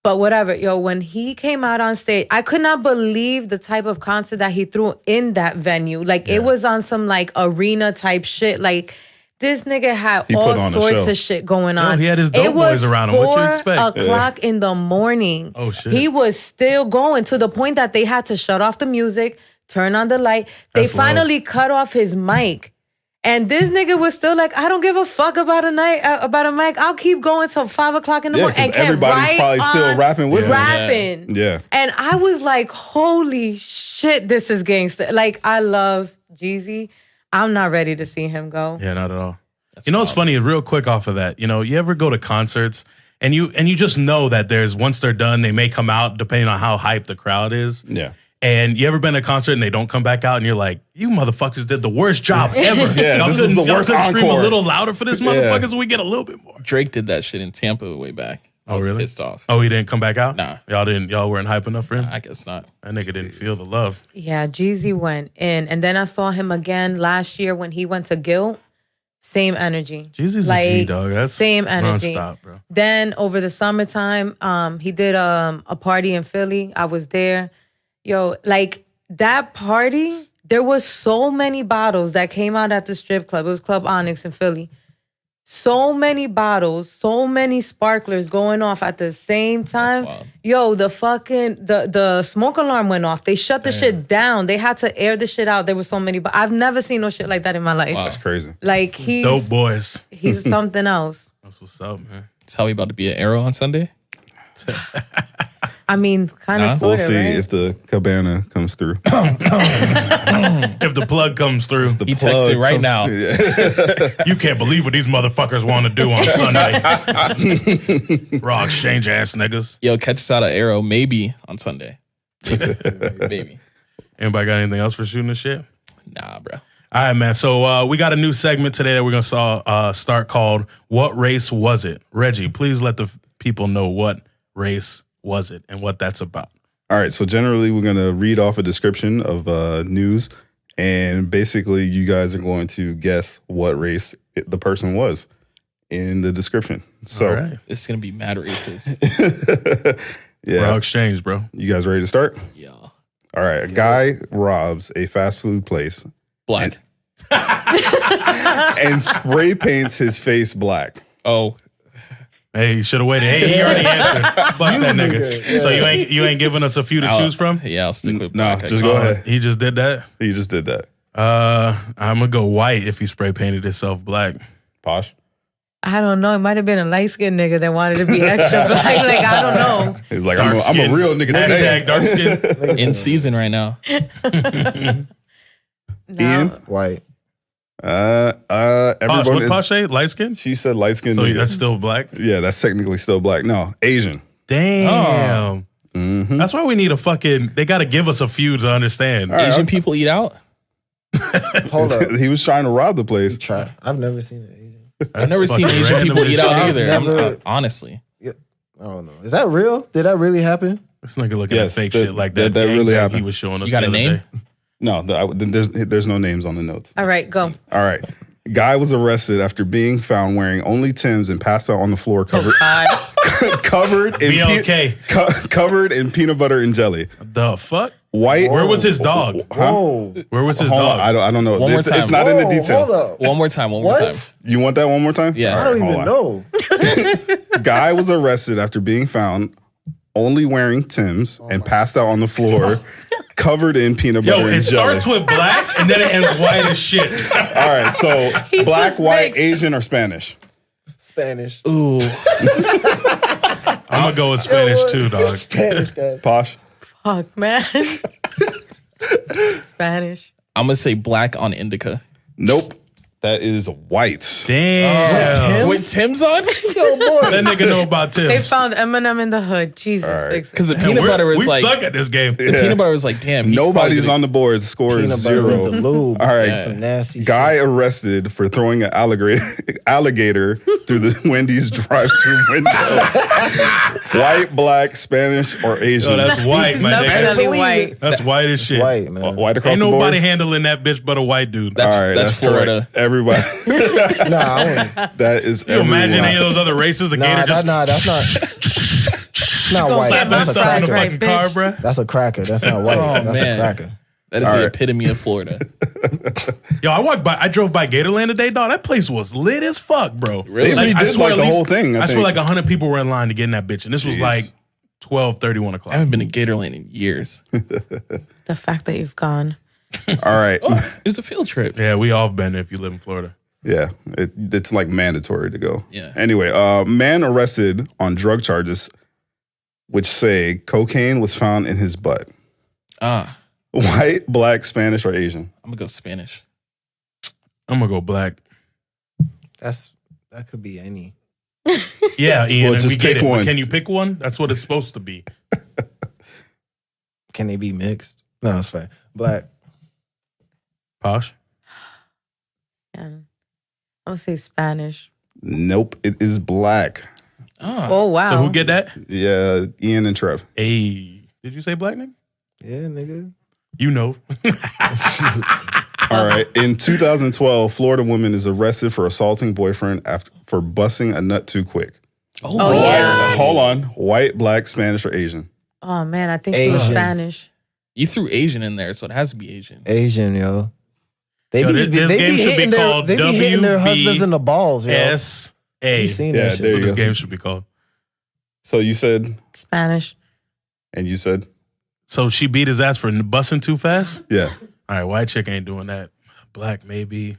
[SPEAKER 2] But whatever, yo, when he came out on stage, I could not believe the type of concert that he threw in that venue. Like, it was on some like arena type shit. Like, this nigga had
[SPEAKER 4] He
[SPEAKER 2] all
[SPEAKER 4] put on a
[SPEAKER 2] sorts
[SPEAKER 4] show.
[SPEAKER 2] of shit going on.
[SPEAKER 1] he had his dope
[SPEAKER 2] It was
[SPEAKER 1] boys around him. What you expect?
[SPEAKER 2] 4 o'clock in the morning.
[SPEAKER 1] Oh, shit.
[SPEAKER 2] He was still going to the point that they had to shut off the music, turn on the light. They
[SPEAKER 1] That's
[SPEAKER 2] finally cut off his mic. And this nigga was still like, I don't give a fuck about a mic. I'll keep going till 5 o'clock in the
[SPEAKER 4] Yeah,
[SPEAKER 2] morning. And
[SPEAKER 4] because
[SPEAKER 2] kept
[SPEAKER 4] everybody's
[SPEAKER 2] right
[SPEAKER 4] probably still
[SPEAKER 2] on
[SPEAKER 4] rapping with him.
[SPEAKER 2] rapping.
[SPEAKER 4] Yeah.
[SPEAKER 2] And I was like, holy shit, this is gangster. Like, I love Jeezy. I'm not ready to see him go.
[SPEAKER 1] Yeah, not at all. What's funny? Real quick off of that, you ever go to concerts And you just know that there's once they're done, they may come out depending on how hyped the crowd is.
[SPEAKER 4] Yeah.
[SPEAKER 1] And you ever been to a concert and they don't come back out and you're like, you motherfuckers did the worst job ever.
[SPEAKER 4] Yeah, this is the worst
[SPEAKER 1] scream
[SPEAKER 4] encore.
[SPEAKER 1] a little louder for this motherfucker so we get a little bit more.
[SPEAKER 5] Drake did that shit in Tampa way back. I was
[SPEAKER 1] really?
[SPEAKER 5] pissed off.
[SPEAKER 1] Oh, he didn't come back out?
[SPEAKER 5] Nah.
[SPEAKER 1] Y'all weren't hype enough for him?
[SPEAKER 5] I guess not.
[SPEAKER 1] That nigga didn't feel the love.
[SPEAKER 2] Yeah, Jeezy went in. And then I saw him again last year when he went to Guilt. Same energy.
[SPEAKER 1] Jeezy's a G, dog. That's
[SPEAKER 2] same energy.
[SPEAKER 1] nonstop, bro.
[SPEAKER 2] Then over the summertime, he did a party in Philly. I was there. Yo, like that party, there was so many bottles that came out at the strip club. It was Club Onyx in Philly. So many bottles, so many sparklers going off at the same time.
[SPEAKER 5] wild.
[SPEAKER 2] Yo, the smoke alarm went off. They shut the shit down. They had to air the shit out. There were so many, but I've never seen no shit like that in my life.
[SPEAKER 5] Wow.
[SPEAKER 4] That's crazy.
[SPEAKER 2] Like
[SPEAKER 1] Dope boys.
[SPEAKER 2] he's something else.
[SPEAKER 1] That's what's up, man.
[SPEAKER 5] That's how we about to be an Arrow on Sunday.
[SPEAKER 2] I mean, kind
[SPEAKER 5] Nah,
[SPEAKER 2] of
[SPEAKER 4] We'll
[SPEAKER 2] sort of,
[SPEAKER 4] see
[SPEAKER 2] right?
[SPEAKER 4] if the cabana comes through.
[SPEAKER 1] If the plug comes through,
[SPEAKER 5] He texted right now.
[SPEAKER 1] you can't believe what these motherfuckers want to do on Sunday. RawXchange ass niggas.
[SPEAKER 5] Yo, catch us out at Arrow maybe on Sunday. Maybe.
[SPEAKER 1] Anybody got anything else for shooting the shit?
[SPEAKER 5] Nah, bro.
[SPEAKER 1] All right, man. So we got a new segment today that we're going to start called What Race Was It? Reggie, please let the people know what race was it and what that's about.
[SPEAKER 4] All right, so generally we're going to read off a description of news, and basically you guys are going to guess what race the person was in the description. So,
[SPEAKER 1] All right.
[SPEAKER 5] This is going to be mad racist.
[SPEAKER 4] yeah.
[SPEAKER 1] RawXchange, bro.
[SPEAKER 4] You guys ready to start?
[SPEAKER 5] Yeah.
[SPEAKER 4] All right, a guy robs a fast food place
[SPEAKER 5] Black.
[SPEAKER 4] and spray paints his face black.
[SPEAKER 5] Oh,
[SPEAKER 1] Hey, you should have waited. Hey, he already answered. Fuck that nigga.
[SPEAKER 3] Yeah.
[SPEAKER 1] So you ain't giving us a few to choose from?
[SPEAKER 5] Yeah, I'll stick with
[SPEAKER 4] No,
[SPEAKER 5] black.
[SPEAKER 4] just go ahead.
[SPEAKER 1] He just did that?
[SPEAKER 4] He just did that.
[SPEAKER 1] I'm gonna go white if he spray painted himself black.
[SPEAKER 4] Posh?
[SPEAKER 2] I don't know. It might have been a light skinned nigga that wanted to be extra black. Like, I don't know.
[SPEAKER 4] He's like,
[SPEAKER 1] Dark
[SPEAKER 4] I'm
[SPEAKER 1] skin.
[SPEAKER 4] a real nigga today.
[SPEAKER 1] Hashtag dark skin.
[SPEAKER 5] In season right now.
[SPEAKER 2] No.
[SPEAKER 4] Ian?
[SPEAKER 3] White.
[SPEAKER 1] Posh,
[SPEAKER 4] Everyone
[SPEAKER 1] what
[SPEAKER 4] is,
[SPEAKER 1] Posh say? Light skin?
[SPEAKER 4] she said light skin.
[SPEAKER 1] So that's still black?
[SPEAKER 4] Yeah, that's technically still black. No, Asian.
[SPEAKER 1] Damn.
[SPEAKER 4] Mm-hmm.
[SPEAKER 1] That's why we need a fucking, they gotta give us a few to understand.
[SPEAKER 4] All right,
[SPEAKER 5] Asian people eat out?
[SPEAKER 3] Hold up.
[SPEAKER 4] he was trying to rob the place.
[SPEAKER 3] Try. I've never seen an Asian.
[SPEAKER 5] I've never seen
[SPEAKER 1] fucking
[SPEAKER 5] Asian
[SPEAKER 1] random
[SPEAKER 5] people
[SPEAKER 1] as
[SPEAKER 5] eat
[SPEAKER 1] shit.
[SPEAKER 5] out either.
[SPEAKER 3] Never-
[SPEAKER 5] Honestly.
[SPEAKER 3] I don't know. Is that real? Did that really happen?
[SPEAKER 1] This nigga looking
[SPEAKER 4] Yes,
[SPEAKER 1] at fake
[SPEAKER 4] that-
[SPEAKER 1] shit like that.
[SPEAKER 4] that really
[SPEAKER 1] gangbang
[SPEAKER 4] happened.
[SPEAKER 1] He was showing us.
[SPEAKER 5] You got
[SPEAKER 1] the
[SPEAKER 5] a
[SPEAKER 1] other
[SPEAKER 5] name?
[SPEAKER 1] day.
[SPEAKER 4] No, there's no names on the notes.
[SPEAKER 2] All right, go.
[SPEAKER 4] All right. Guy was arrested after being found wearing only Timbs and passed out on the floor covered covered in
[SPEAKER 1] BLK.
[SPEAKER 4] covered in peanut butter and jelly.
[SPEAKER 1] The fuck?
[SPEAKER 4] White.
[SPEAKER 1] Where was his dog?
[SPEAKER 3] Whoa.
[SPEAKER 1] Where was his
[SPEAKER 4] Hold on,
[SPEAKER 1] dog?
[SPEAKER 4] I don't know.
[SPEAKER 5] One more
[SPEAKER 4] It's
[SPEAKER 5] time.
[SPEAKER 4] not in the
[SPEAKER 3] Whoa,
[SPEAKER 4] details.
[SPEAKER 3] Hold up.
[SPEAKER 5] One more time. One more
[SPEAKER 3] What?
[SPEAKER 5] time.
[SPEAKER 4] You want that one more time?
[SPEAKER 5] Yeah.
[SPEAKER 3] I don't
[SPEAKER 4] Hold
[SPEAKER 3] even
[SPEAKER 4] on.
[SPEAKER 3] know.
[SPEAKER 4] Guy was arrested after being found only wearing Timbs and passed out on the floor covered in peanut butter
[SPEAKER 1] Yo,
[SPEAKER 4] and
[SPEAKER 1] it
[SPEAKER 4] jelly.
[SPEAKER 1] starts with black and then it ends white as shit.
[SPEAKER 4] All right, so
[SPEAKER 2] He
[SPEAKER 4] black,
[SPEAKER 2] was
[SPEAKER 4] white,
[SPEAKER 2] mixed.
[SPEAKER 4] Asian, or Spanish?
[SPEAKER 3] Spanish.
[SPEAKER 5] Ooh.
[SPEAKER 1] I'm gonna go with Spanish too, dog.
[SPEAKER 3] Spanish guy.
[SPEAKER 4] Posh?
[SPEAKER 2] Fuck, man. Spanish.
[SPEAKER 5] I'm going to say black on indica.
[SPEAKER 4] Nope. That is white.
[SPEAKER 1] Damn.
[SPEAKER 5] Wait, Tim's on?
[SPEAKER 3] Yo, boy.
[SPEAKER 1] That nigga know about
[SPEAKER 2] They
[SPEAKER 1] tips.
[SPEAKER 2] found Eminem in the hood. Jesus,
[SPEAKER 4] right.
[SPEAKER 2] fix it.
[SPEAKER 5] Because the
[SPEAKER 1] And
[SPEAKER 5] peanut butter was
[SPEAKER 1] we
[SPEAKER 5] like...
[SPEAKER 1] suck at this game.
[SPEAKER 5] The peanut butter was like, damn. he
[SPEAKER 4] Nobody's
[SPEAKER 5] probably
[SPEAKER 4] on the board. Score is
[SPEAKER 3] Peanut butter is the
[SPEAKER 4] 0.
[SPEAKER 3] lube.
[SPEAKER 4] All right.
[SPEAKER 5] Yeah.
[SPEAKER 3] Some nasty
[SPEAKER 4] Guy
[SPEAKER 3] shit.
[SPEAKER 4] arrested for throwing an alligator through the Wendy's drive-through window. White, black, Spanish, or Asian?
[SPEAKER 1] Yo, that's white, my nigga.
[SPEAKER 2] Definitely
[SPEAKER 3] believe
[SPEAKER 2] white.
[SPEAKER 3] it.
[SPEAKER 1] That's white as shit.
[SPEAKER 3] White, man.
[SPEAKER 4] White across
[SPEAKER 1] Ain't
[SPEAKER 4] the board.
[SPEAKER 1] nobody handling that bitch but a white dude.
[SPEAKER 5] That's,
[SPEAKER 4] All right,
[SPEAKER 5] that's Florida.
[SPEAKER 4] correct. Everybody.
[SPEAKER 3] Nah, I wouldn't.
[SPEAKER 4] That is
[SPEAKER 1] you imagine
[SPEAKER 4] everyone.
[SPEAKER 1] any of those other races? The gator just
[SPEAKER 3] That's not. Not white.
[SPEAKER 1] slapping
[SPEAKER 2] my
[SPEAKER 3] That's a
[SPEAKER 1] himself in the
[SPEAKER 2] fries
[SPEAKER 3] cracker.
[SPEAKER 2] right,
[SPEAKER 1] fucking car,
[SPEAKER 2] bitch.
[SPEAKER 1] bro.
[SPEAKER 3] That's a cracker. That's not white.
[SPEAKER 5] Oh,
[SPEAKER 3] That's
[SPEAKER 5] man.
[SPEAKER 3] a cracker.
[SPEAKER 5] That is
[SPEAKER 4] All
[SPEAKER 5] the
[SPEAKER 4] right.
[SPEAKER 5] epitome of Florida.
[SPEAKER 1] Yo, I drove by Gatorland today, dog. That place was lit as fuck, bro.
[SPEAKER 5] Really?
[SPEAKER 4] They redid, like,
[SPEAKER 1] at
[SPEAKER 4] the
[SPEAKER 1] least-
[SPEAKER 4] whole thing, I
[SPEAKER 1] I swear
[SPEAKER 4] think.
[SPEAKER 1] like 100 people were in line to get in that bitch. And this was
[SPEAKER 4] Jeez.
[SPEAKER 1] like 12:31
[SPEAKER 5] I
[SPEAKER 1] o'clock.
[SPEAKER 5] haven't been to Gatorland in years.
[SPEAKER 2] The fact that you've gone.
[SPEAKER 4] All right.
[SPEAKER 5] Oh, it was a field trip.
[SPEAKER 1] Yeah, we all been if you live in Florida.
[SPEAKER 4] Yeah, it's like mandatory to go.
[SPEAKER 5] Yeah.
[SPEAKER 4] Anyway, man arrested on drug charges, which say cocaine was found in his butt. White, black, Spanish, or Asian?
[SPEAKER 5] I'm going to go Spanish.
[SPEAKER 1] I'm gonna go black.
[SPEAKER 3] That could be any.
[SPEAKER 1] Yeah, Ian,
[SPEAKER 4] Well,
[SPEAKER 1] and
[SPEAKER 4] just
[SPEAKER 1] we get
[SPEAKER 4] pick
[SPEAKER 1] it. But
[SPEAKER 4] one.
[SPEAKER 1] can you pick one? That's what it's supposed to be.
[SPEAKER 3] Can they be mixed? No, it's fine. Black.
[SPEAKER 1] Posh?
[SPEAKER 2] Yeah. I'm gonna say Spanish.
[SPEAKER 4] Nope, it is black.
[SPEAKER 2] Oh wow.
[SPEAKER 1] So who get that?
[SPEAKER 4] Yeah, Ian and Trev.
[SPEAKER 1] Hey, did you say black nigga?
[SPEAKER 3] Yeah, nigga.
[SPEAKER 1] You know.
[SPEAKER 4] All right. In 2012, Florida woman is arrested for assaulting boyfriend for busting a nut too quick.
[SPEAKER 2] Oh yeah.
[SPEAKER 4] Hold on. White, black, Spanish, or Asian?
[SPEAKER 2] Oh man, I think she was
[SPEAKER 3] Asian.
[SPEAKER 2] Spanish.
[SPEAKER 5] You threw Asian in there, so it has to be Asian.
[SPEAKER 3] Asian, yo. They
[SPEAKER 1] Yo,
[SPEAKER 3] be,
[SPEAKER 1] this
[SPEAKER 3] they
[SPEAKER 1] game
[SPEAKER 3] be
[SPEAKER 1] should be
[SPEAKER 3] hitting their,
[SPEAKER 1] called
[SPEAKER 3] they be hitting their
[SPEAKER 1] WB
[SPEAKER 3] husbands in the balls, yo.
[SPEAKER 1] S.A.
[SPEAKER 3] You seen
[SPEAKER 4] Yeah,
[SPEAKER 3] that
[SPEAKER 4] there
[SPEAKER 3] shit.
[SPEAKER 1] That's what
[SPEAKER 4] you
[SPEAKER 1] this
[SPEAKER 4] go.
[SPEAKER 1] game should be called.
[SPEAKER 4] So you said,
[SPEAKER 2] Spanish.
[SPEAKER 4] and you said,
[SPEAKER 1] So she beat his ass for busting too fast?
[SPEAKER 4] yeah.
[SPEAKER 1] All right, white chick ain't doing that. Black, maybe.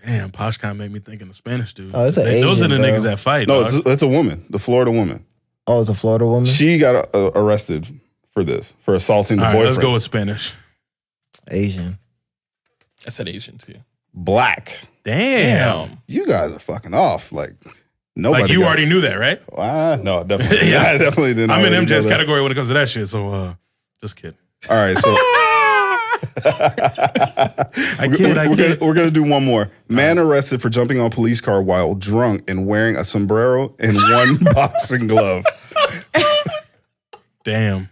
[SPEAKER 1] Damn, Posh kind of made me think of the Spanish dude.
[SPEAKER 3] Oh, it's an
[SPEAKER 1] Those are
[SPEAKER 3] Asian,
[SPEAKER 1] the
[SPEAKER 3] bro.
[SPEAKER 1] niggas that fight.
[SPEAKER 4] No,
[SPEAKER 1] dog.
[SPEAKER 4] it's a woman, the Florida woman.
[SPEAKER 3] Oh, it's a Florida woman?
[SPEAKER 4] She got arrested for this, for assaulting the
[SPEAKER 1] All right,
[SPEAKER 4] boyfriend.
[SPEAKER 1] let's go with Spanish.
[SPEAKER 3] Asian.
[SPEAKER 5] I said Asian too.
[SPEAKER 4] Black.
[SPEAKER 1] Damn.
[SPEAKER 4] You guys are fucking off. Like, nobody.
[SPEAKER 1] Like you
[SPEAKER 4] got-
[SPEAKER 1] already knew that, right?
[SPEAKER 4] No, definitely.
[SPEAKER 1] Yeah.
[SPEAKER 4] I definitely didn't.
[SPEAKER 1] I'm in
[SPEAKER 4] already know
[SPEAKER 1] MJ's
[SPEAKER 4] that.
[SPEAKER 1] category when it comes to that shit, so just kidding.
[SPEAKER 4] All right, so
[SPEAKER 1] I kid.
[SPEAKER 4] we're gonna do one more. Man arrested for jumping on police car while drunk and wearing a sombrero and one boxing glove.
[SPEAKER 1] Damn.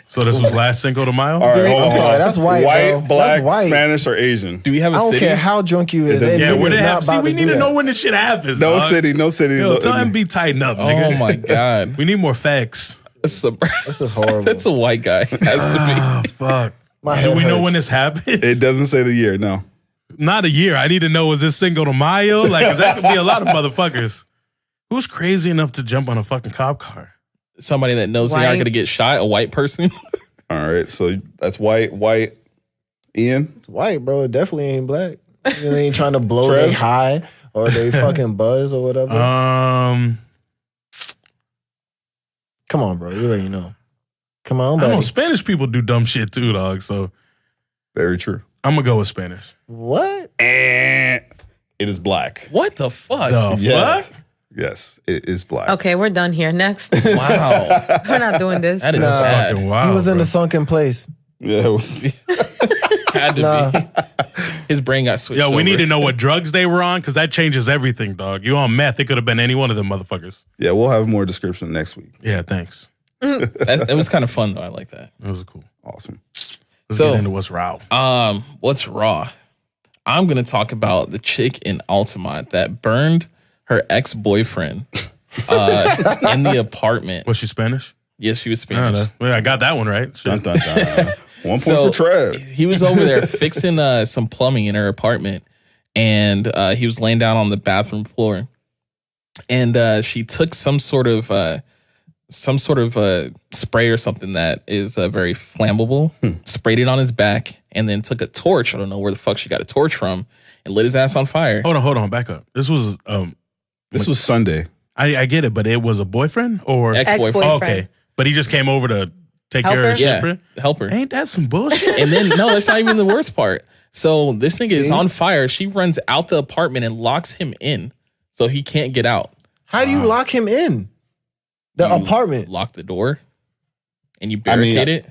[SPEAKER 1] So this was last Cinco de Mayo?
[SPEAKER 4] All right, hold
[SPEAKER 3] I'm
[SPEAKER 4] on.
[SPEAKER 3] sorry, that's white,
[SPEAKER 4] White,
[SPEAKER 3] bro.
[SPEAKER 4] black,
[SPEAKER 3] That's white.
[SPEAKER 4] Spanish, or Asian?
[SPEAKER 5] Do we have a
[SPEAKER 3] I don't
[SPEAKER 5] city?
[SPEAKER 3] care how drunk you is.
[SPEAKER 4] doesn't-
[SPEAKER 3] That
[SPEAKER 1] Yeah, where
[SPEAKER 3] nigga's
[SPEAKER 1] they
[SPEAKER 3] not
[SPEAKER 1] have. See,
[SPEAKER 3] about
[SPEAKER 1] we
[SPEAKER 3] to
[SPEAKER 1] need
[SPEAKER 3] do
[SPEAKER 1] to know
[SPEAKER 3] that.
[SPEAKER 1] when this shit happens.
[SPEAKER 4] No
[SPEAKER 1] dog.
[SPEAKER 4] city, no city.
[SPEAKER 1] Yo, tell him be tightened up, nigga.
[SPEAKER 5] Oh my god.
[SPEAKER 1] We need more facts.
[SPEAKER 5] That's a,
[SPEAKER 3] This is horrible.
[SPEAKER 5] that's a white guy. Has
[SPEAKER 1] Oh,
[SPEAKER 5] to
[SPEAKER 1] fuck.
[SPEAKER 3] My
[SPEAKER 1] Do
[SPEAKER 3] head
[SPEAKER 1] we know
[SPEAKER 3] hurts.
[SPEAKER 1] when this happened?
[SPEAKER 4] It doesn't say the year. No.
[SPEAKER 1] Not a year. I need to know, is this Cinco de Mayo? Like, 'cause that could be a lot of motherfuckers. Who's crazy enough to jump on a fucking cop car?
[SPEAKER 5] be somebody that knows they're not
[SPEAKER 2] White.
[SPEAKER 5] going to get shot. A white person.
[SPEAKER 4] All right, so that's white. Ian.
[SPEAKER 3] It's white, bro. It definitely ain't black. They ain't trying to blow
[SPEAKER 4] Trev?
[SPEAKER 3] they high or they fucking buzz or whatever. Come on, bro. You already know. Come on,
[SPEAKER 1] I don't know.
[SPEAKER 3] buddy.
[SPEAKER 1] Spanish people do dumb shit too, dog. So
[SPEAKER 4] Very true.
[SPEAKER 1] I'm gonna go with Spanish.
[SPEAKER 3] What?
[SPEAKER 4] And it is black.
[SPEAKER 5] What the fuck?
[SPEAKER 1] The
[SPEAKER 4] Yeah.
[SPEAKER 1] fuck?
[SPEAKER 4] Yes, it is black.
[SPEAKER 2] Okay, we're done here. Next.
[SPEAKER 5] Wow.
[SPEAKER 2] We're not doing this.
[SPEAKER 5] That is
[SPEAKER 3] Nah.
[SPEAKER 5] bad.
[SPEAKER 1] Fucking wild.
[SPEAKER 3] He was in
[SPEAKER 1] bro.
[SPEAKER 3] the sunken place.
[SPEAKER 4] Yeah.
[SPEAKER 5] Had to
[SPEAKER 3] Nah.
[SPEAKER 5] be. His brain got switched.
[SPEAKER 1] Yo, we
[SPEAKER 5] over.
[SPEAKER 1] need to know what drugs they were on because that changes everything, dog. You on meth? It could have been any one of them motherfuckers.
[SPEAKER 4] Yeah, we'll have more description next week.
[SPEAKER 1] Yeah, thanks.
[SPEAKER 5] That was kind of fun though. I like that.
[SPEAKER 1] That was cool.
[SPEAKER 4] Awesome.
[SPEAKER 1] Let's
[SPEAKER 5] So-
[SPEAKER 1] get into what's raw.
[SPEAKER 5] What's raw? I'm gonna talk about the chick in Altamont that burned her ex-boyfriend in the apartment.
[SPEAKER 1] Was she Spanish?
[SPEAKER 5] Yes, she was
[SPEAKER 1] I
[SPEAKER 5] Spanish.
[SPEAKER 1] I got that one right.
[SPEAKER 4] Dun, dun, dun. 1 point
[SPEAKER 5] So
[SPEAKER 4] for Trev.
[SPEAKER 5] he was over there fixing some plumbing in her apartment, and he was laying down on the bathroom floor, and she took some sort of spray or something that is very flammable, sprayed it on his back, and then took a torch. I don't know where the fuck she got a torch from, and lit his ass on fire.
[SPEAKER 1] Hold on, back up. This was
[SPEAKER 4] This was Sunday.
[SPEAKER 1] I get it, but it was a boyfriend or
[SPEAKER 5] Ex-boyfriend.
[SPEAKER 2] Ex-boyfriend.
[SPEAKER 1] okay. But he just came over to take
[SPEAKER 2] Help
[SPEAKER 1] care of
[SPEAKER 2] her?
[SPEAKER 1] his shit
[SPEAKER 5] Yeah,
[SPEAKER 1] for her?
[SPEAKER 5] help her.
[SPEAKER 1] Ain't that some bullshit?
[SPEAKER 5] And then no, that's not even the worst part. So this nigga is
[SPEAKER 3] See?
[SPEAKER 5] on fire. She runs out the apartment and locks him in, so he can't get out.
[SPEAKER 3] How do you lock him in? The
[SPEAKER 5] You
[SPEAKER 3] apartment.
[SPEAKER 5] Lock the door, and you
[SPEAKER 4] I mean,
[SPEAKER 5] barricade it.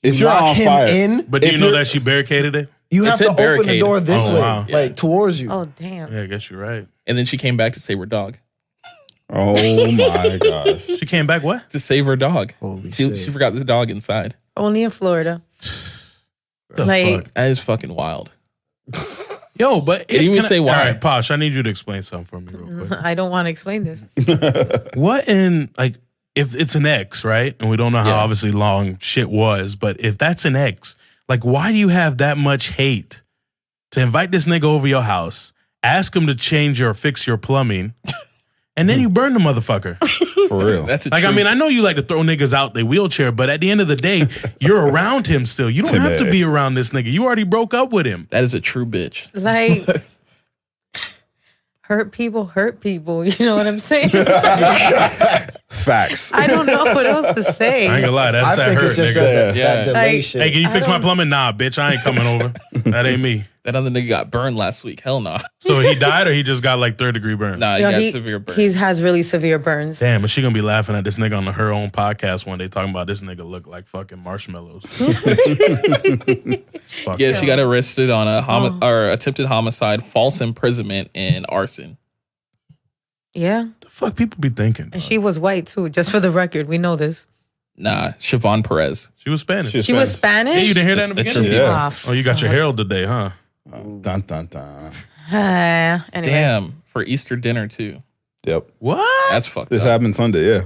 [SPEAKER 4] If you're
[SPEAKER 3] Lock
[SPEAKER 4] on
[SPEAKER 3] him
[SPEAKER 4] fire,
[SPEAKER 3] in.
[SPEAKER 1] But do
[SPEAKER 4] If
[SPEAKER 1] you know
[SPEAKER 4] you're-
[SPEAKER 1] that she barricaded it?
[SPEAKER 3] You
[SPEAKER 5] It
[SPEAKER 3] have to
[SPEAKER 5] said
[SPEAKER 3] open the
[SPEAKER 5] barricade.
[SPEAKER 3] door this
[SPEAKER 1] Oh,
[SPEAKER 3] way,
[SPEAKER 1] wow.
[SPEAKER 3] like towards you.
[SPEAKER 2] Oh damn.
[SPEAKER 1] Yeah, I guess you're right.
[SPEAKER 5] And then she came back to save her dog.
[SPEAKER 4] oh my gosh.
[SPEAKER 1] She came back what?
[SPEAKER 5] To save her dog.
[SPEAKER 3] Holy
[SPEAKER 5] She
[SPEAKER 3] shit.
[SPEAKER 5] forgot the dog inside.
[SPEAKER 2] Only in Florida.
[SPEAKER 1] The
[SPEAKER 2] Like-
[SPEAKER 1] fuck?
[SPEAKER 5] That is fucking wild.
[SPEAKER 1] Yo, but
[SPEAKER 5] Didn't even say why.
[SPEAKER 1] All right, Posh, I need you to explain something for me real quick.
[SPEAKER 2] I don't want to explain this.
[SPEAKER 1] What in, like, if it's an ex, right? And we don't know how
[SPEAKER 5] Yeah.
[SPEAKER 1] obviously long shit was, but if that's an ex, like, why do you have that much hate to invite this nigga over your house, ask him to change or fix your plumbing, and then you burn the motherfucker?
[SPEAKER 4] For real.
[SPEAKER 5] That's a
[SPEAKER 1] Like, I mean, I know you like to throw niggas out their wheelchair, but at the end of the day, you're around him still. You don't have to
[SPEAKER 4] Timmy.
[SPEAKER 1] be around this nigga. You already broke up with him.
[SPEAKER 5] that is a true bitch.
[SPEAKER 2] Like hurt people. You know what I'm saying?
[SPEAKER 4] Facts.
[SPEAKER 2] I don't know what else to say.
[SPEAKER 1] I ain't gonna lie,
[SPEAKER 3] I
[SPEAKER 1] that
[SPEAKER 3] think
[SPEAKER 1] hurt,
[SPEAKER 3] it's just
[SPEAKER 1] nigga.
[SPEAKER 3] that delay
[SPEAKER 2] Like,
[SPEAKER 3] shit.
[SPEAKER 1] Hey, can you fix
[SPEAKER 2] I
[SPEAKER 1] my
[SPEAKER 2] don't-
[SPEAKER 1] plumbing? Nah, bitch, I ain't coming over. That ain't me.
[SPEAKER 5] That other nigga got burned last week. Hell no.
[SPEAKER 1] So he died or he just got like 3rd-degree burn?
[SPEAKER 5] Nah, he
[SPEAKER 2] Yo,
[SPEAKER 5] got severe burn.
[SPEAKER 2] He has really severe burns.
[SPEAKER 1] Damn, is she gonna be laughing at this nigga on her own podcast one day talking about this nigga look like fucking marshmallows? Fuck
[SPEAKER 5] Yeah, she got arrested on a or attempted homicide, false imprisonment, and arson.
[SPEAKER 2] Yeah.
[SPEAKER 1] the fuck people be thinking?
[SPEAKER 2] And she was white too, just for the record. We know this.
[SPEAKER 5] Nah, Siobhan Perez.
[SPEAKER 1] She was Spanish.
[SPEAKER 2] She was Spanish?
[SPEAKER 1] Yeah, you didn't hear that in the
[SPEAKER 5] That's
[SPEAKER 1] beginning?
[SPEAKER 4] Yeah.
[SPEAKER 1] Oh, you got your herald today, huh?
[SPEAKER 4] Dun, dun, dun.
[SPEAKER 2] Anyway.
[SPEAKER 5] Damn, for Easter dinner too.
[SPEAKER 4] Yep.
[SPEAKER 1] What?
[SPEAKER 5] That's fucked
[SPEAKER 4] This
[SPEAKER 5] up.
[SPEAKER 4] happened Sunday, yeah.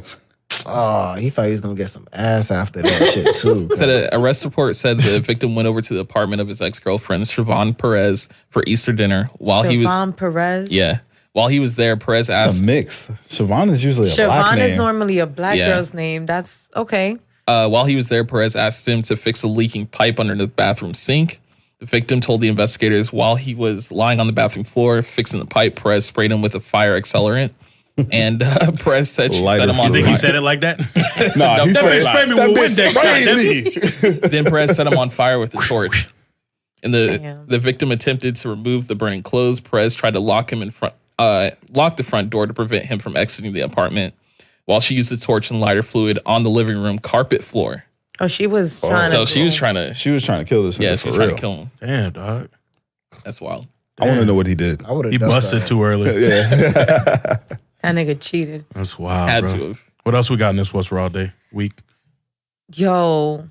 [SPEAKER 3] Oh, he thought he was gonna get some ass after that shit too.
[SPEAKER 5] Said an arrest report said the victim went over to the apartment of his ex-girlfriend, Siobhan Perez, for Easter dinner while he was
[SPEAKER 2] Siobhan Perez.
[SPEAKER 5] while he was there. Perez
[SPEAKER 4] It's
[SPEAKER 5] asked
[SPEAKER 4] a mix. Siobhan is usually a black
[SPEAKER 2] Siobhan
[SPEAKER 4] name.
[SPEAKER 2] is normally a black
[SPEAKER 5] Yeah.
[SPEAKER 2] girl's name. That's okay.
[SPEAKER 5] while he was there, Perez asked him to fix a leaking pipe under the bathroom sink. The victim told the investigators while he was lying on the bathroom floor fixing the pipe, Perez sprayed him with a fire accelerant. And Perez said she
[SPEAKER 4] Lighter
[SPEAKER 5] set him on
[SPEAKER 1] You think he
[SPEAKER 5] fire.
[SPEAKER 1] said it like that?
[SPEAKER 4] Nah, he
[SPEAKER 5] that
[SPEAKER 4] said,
[SPEAKER 1] bitch sprayed me
[SPEAKER 4] that
[SPEAKER 1] with
[SPEAKER 4] bitch
[SPEAKER 1] Windex,
[SPEAKER 4] sprayed me.
[SPEAKER 5] Then Perez set him on fire with a torch. And
[SPEAKER 2] Damn.
[SPEAKER 5] the victim attempted to remove the burning clothes. Perez tried to lock the front door to prevent him from exiting the apartment, while she used the torch and lighter fluid on the living room carpet floor.
[SPEAKER 2] Oh, she was trying
[SPEAKER 5] So
[SPEAKER 2] to.
[SPEAKER 5] she was trying to,
[SPEAKER 4] She was trying to kill this nigga
[SPEAKER 5] yeah,
[SPEAKER 4] for
[SPEAKER 5] she was
[SPEAKER 4] real.
[SPEAKER 5] trying to kill him.
[SPEAKER 1] Damn, dog.
[SPEAKER 5] That's wild.
[SPEAKER 4] I want to know what he did.
[SPEAKER 3] I would have.
[SPEAKER 1] He busted too early.
[SPEAKER 2] That nigga cheated.
[SPEAKER 1] That's wild,
[SPEAKER 5] Had
[SPEAKER 1] bro.
[SPEAKER 5] to have.
[SPEAKER 1] What else we got in this What's Raw Day week?
[SPEAKER 2] Yo.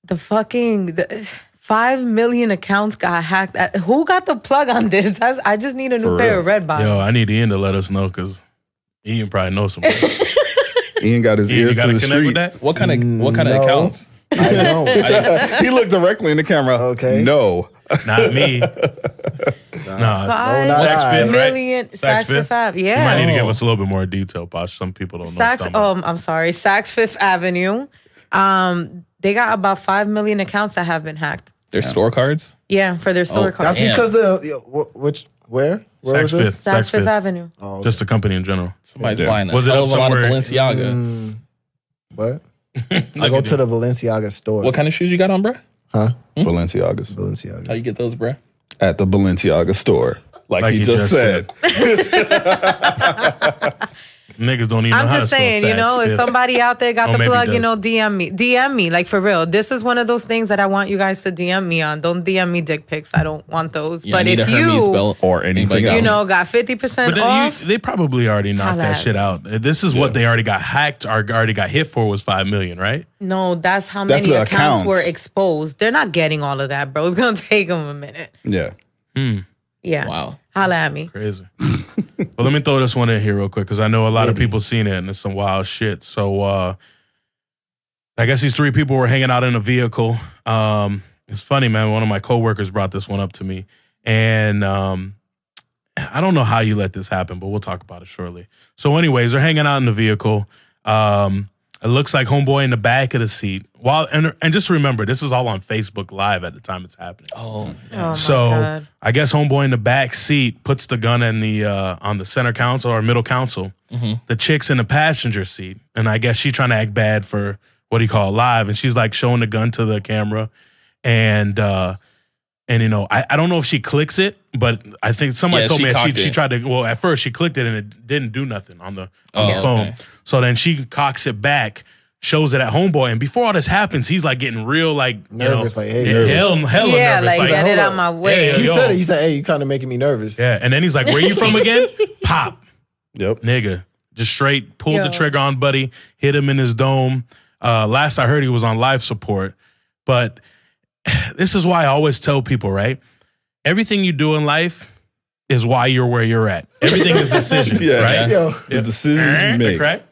[SPEAKER 2] The 5 million accounts got hacked. Who got the plug on this? I just need a new
[SPEAKER 4] For
[SPEAKER 2] pair
[SPEAKER 4] real.
[SPEAKER 2] of red bottoms.
[SPEAKER 1] Yo, I need Ian to let us know because Ian probably knows some.
[SPEAKER 4] Ian got his
[SPEAKER 1] Ian,
[SPEAKER 4] ear
[SPEAKER 1] you
[SPEAKER 4] to
[SPEAKER 1] got to
[SPEAKER 4] the
[SPEAKER 1] connect with
[SPEAKER 4] street.
[SPEAKER 1] that?
[SPEAKER 5] What kind of
[SPEAKER 3] No.
[SPEAKER 5] accounts?
[SPEAKER 3] I don't.
[SPEAKER 4] He looked directly in the camera.
[SPEAKER 3] Okay.
[SPEAKER 4] No.
[SPEAKER 1] Not me. Nah,
[SPEAKER 2] Five
[SPEAKER 3] not I.
[SPEAKER 1] Fit, right?
[SPEAKER 2] million
[SPEAKER 1] Saks
[SPEAKER 2] Saks
[SPEAKER 1] Fifth?
[SPEAKER 2] Fifth Ave.
[SPEAKER 1] You might
[SPEAKER 2] Yeah.
[SPEAKER 1] need to give us a little bit more detail, Posh. Some people don't know.
[SPEAKER 2] Saks. I'm sorry. Saks Fifth Avenue. They got about 5 million accounts that have been hacked.
[SPEAKER 5] Their store cards?
[SPEAKER 2] Yeah, for their store
[SPEAKER 5] Oh,
[SPEAKER 2] cards.
[SPEAKER 3] That's
[SPEAKER 5] Damn.
[SPEAKER 3] because where
[SPEAKER 1] Saks
[SPEAKER 3] was this?
[SPEAKER 1] Fifth.
[SPEAKER 2] Saks
[SPEAKER 1] Saks
[SPEAKER 2] Fifth
[SPEAKER 1] Fifth.
[SPEAKER 2] Avenue.
[SPEAKER 3] Oh,
[SPEAKER 1] Just the company in general.
[SPEAKER 5] Somebody's
[SPEAKER 4] Yeah.
[SPEAKER 5] buying a
[SPEAKER 1] Was it
[SPEAKER 5] hell
[SPEAKER 1] up
[SPEAKER 5] of a lot of
[SPEAKER 1] somewhere-
[SPEAKER 5] Balenciaga.
[SPEAKER 3] what? I
[SPEAKER 1] Look
[SPEAKER 3] go
[SPEAKER 1] at
[SPEAKER 3] to
[SPEAKER 1] you.
[SPEAKER 3] the Balenciaga store.
[SPEAKER 5] What kind of shoes you got on, bro?
[SPEAKER 3] Huh?
[SPEAKER 4] Balenciagas.
[SPEAKER 5] How
[SPEAKER 3] Balenciaga.
[SPEAKER 5] you get those, bro?
[SPEAKER 4] At the Balenciaga store. Like he just said.
[SPEAKER 1] Niggas don't even know
[SPEAKER 2] I'm
[SPEAKER 1] how
[SPEAKER 2] just
[SPEAKER 1] to spell
[SPEAKER 2] saying,
[SPEAKER 1] Saks
[SPEAKER 2] if
[SPEAKER 1] Fifth.
[SPEAKER 2] somebody out there got
[SPEAKER 1] Oh,
[SPEAKER 2] the
[SPEAKER 1] maybe
[SPEAKER 2] plug,
[SPEAKER 1] he does.
[SPEAKER 2] DM me, like for real. This is one of those things that I want you guys to DM me on. Don't DM me dick pics. I don't want those.
[SPEAKER 5] Yeah, I
[SPEAKER 2] but
[SPEAKER 5] need
[SPEAKER 2] if
[SPEAKER 5] a Hermes
[SPEAKER 2] you,
[SPEAKER 5] belt
[SPEAKER 4] Or anything else.
[SPEAKER 2] got 50%
[SPEAKER 1] But then
[SPEAKER 2] off,
[SPEAKER 1] they probably already knocked
[SPEAKER 2] Holla
[SPEAKER 1] that
[SPEAKER 2] at
[SPEAKER 1] shit out. This is what they already got hacked or already got hit for was 5 million, right?
[SPEAKER 2] no, that's how
[SPEAKER 4] That's
[SPEAKER 2] many
[SPEAKER 4] the
[SPEAKER 2] accounts were
[SPEAKER 4] accounts.
[SPEAKER 2] exposed. They're not getting all of that, bro. It's gonna take them a minute.
[SPEAKER 4] Yeah.
[SPEAKER 2] Yeah,
[SPEAKER 5] Wow.
[SPEAKER 2] holla at me.
[SPEAKER 1] Crazy. Well, let me throw this one in here real quick because I know a lot of people seen it and it's some wild shit. So I guess these 3 people were hanging out in a vehicle. It's funny, man. One of my coworkers brought this one up to me. And I don't know how you let this happen, but we'll talk about it shortly. So anyways, they're hanging out in the vehicle. It looks like homeboy in the back of the seat. And just remember, this is all on Facebook Live at the time it's happening.
[SPEAKER 5] Oh,
[SPEAKER 2] Oh my
[SPEAKER 1] So
[SPEAKER 2] God.
[SPEAKER 1] I guess homeboy in the back seat puts the gun in the on the center console or middle console. The chick's in the passenger seat, and I guess she trying to act bad for what do you call it, live, and she's like showing the gun to the camera, and you know I don't know if she clicks it, but I think somebody
[SPEAKER 5] Yeah,
[SPEAKER 1] told
[SPEAKER 5] she
[SPEAKER 1] me that
[SPEAKER 5] cocked
[SPEAKER 1] she
[SPEAKER 5] it.
[SPEAKER 1] tried to. Well, at first she clicked it and it didn't do nothing on the
[SPEAKER 5] Oh,
[SPEAKER 1] phone.
[SPEAKER 5] okay.
[SPEAKER 1] So then she cocks it back. Shows it at homeboy, and before all this happens, he's like getting real, like
[SPEAKER 3] Nervous,
[SPEAKER 1] you know,
[SPEAKER 3] like, hey,
[SPEAKER 1] hella
[SPEAKER 2] Yeah,
[SPEAKER 1] nervous,
[SPEAKER 2] like, get
[SPEAKER 3] hold
[SPEAKER 2] it
[SPEAKER 3] up.
[SPEAKER 2] out my way.
[SPEAKER 1] Yeah,
[SPEAKER 3] He
[SPEAKER 1] yo.
[SPEAKER 3] said it. He said, "Hey, you kind of making me nervous."
[SPEAKER 1] Yeah, and then he's like, "Where you from again?" Pop,
[SPEAKER 4] Yep.
[SPEAKER 1] nigga, just straight pulled the
[SPEAKER 2] Yo.
[SPEAKER 1] trigger on buddy, hit him in his dome. Last I heard, he was on life support. But this is why I always tell people, right? Everything you do in life is why you're where you're at. Everything is decision,
[SPEAKER 4] Yeah.
[SPEAKER 1] right?
[SPEAKER 3] Yo,
[SPEAKER 4] The decisions you make.
[SPEAKER 1] Correct.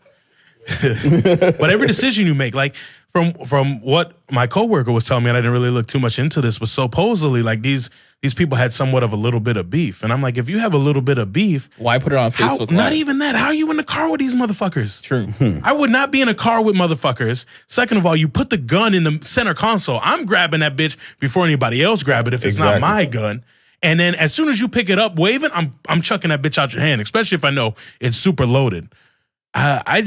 [SPEAKER 1] But every decision you make, like from what my coworker was telling me, and I didn't really look too much into this, but supposedly like these people had somewhat of a little bit of beef, and I'm like, if you have a little bit of beef,
[SPEAKER 5] why put it on
[SPEAKER 1] how,
[SPEAKER 5] Facebook?
[SPEAKER 1] not
[SPEAKER 5] Live?
[SPEAKER 1] even that. How are you in the car with these motherfuckers?
[SPEAKER 5] True.
[SPEAKER 1] I would not be in a car with motherfuckers. Second of all, you put the gun in the center console. I'm grabbing that bitch before anybody else grab it if it's not
[SPEAKER 4] Exactly.
[SPEAKER 1] my gun. And then as soon as you pick it up, waving, I'm chucking that bitch out your hand, especially if I know it's super loaded. I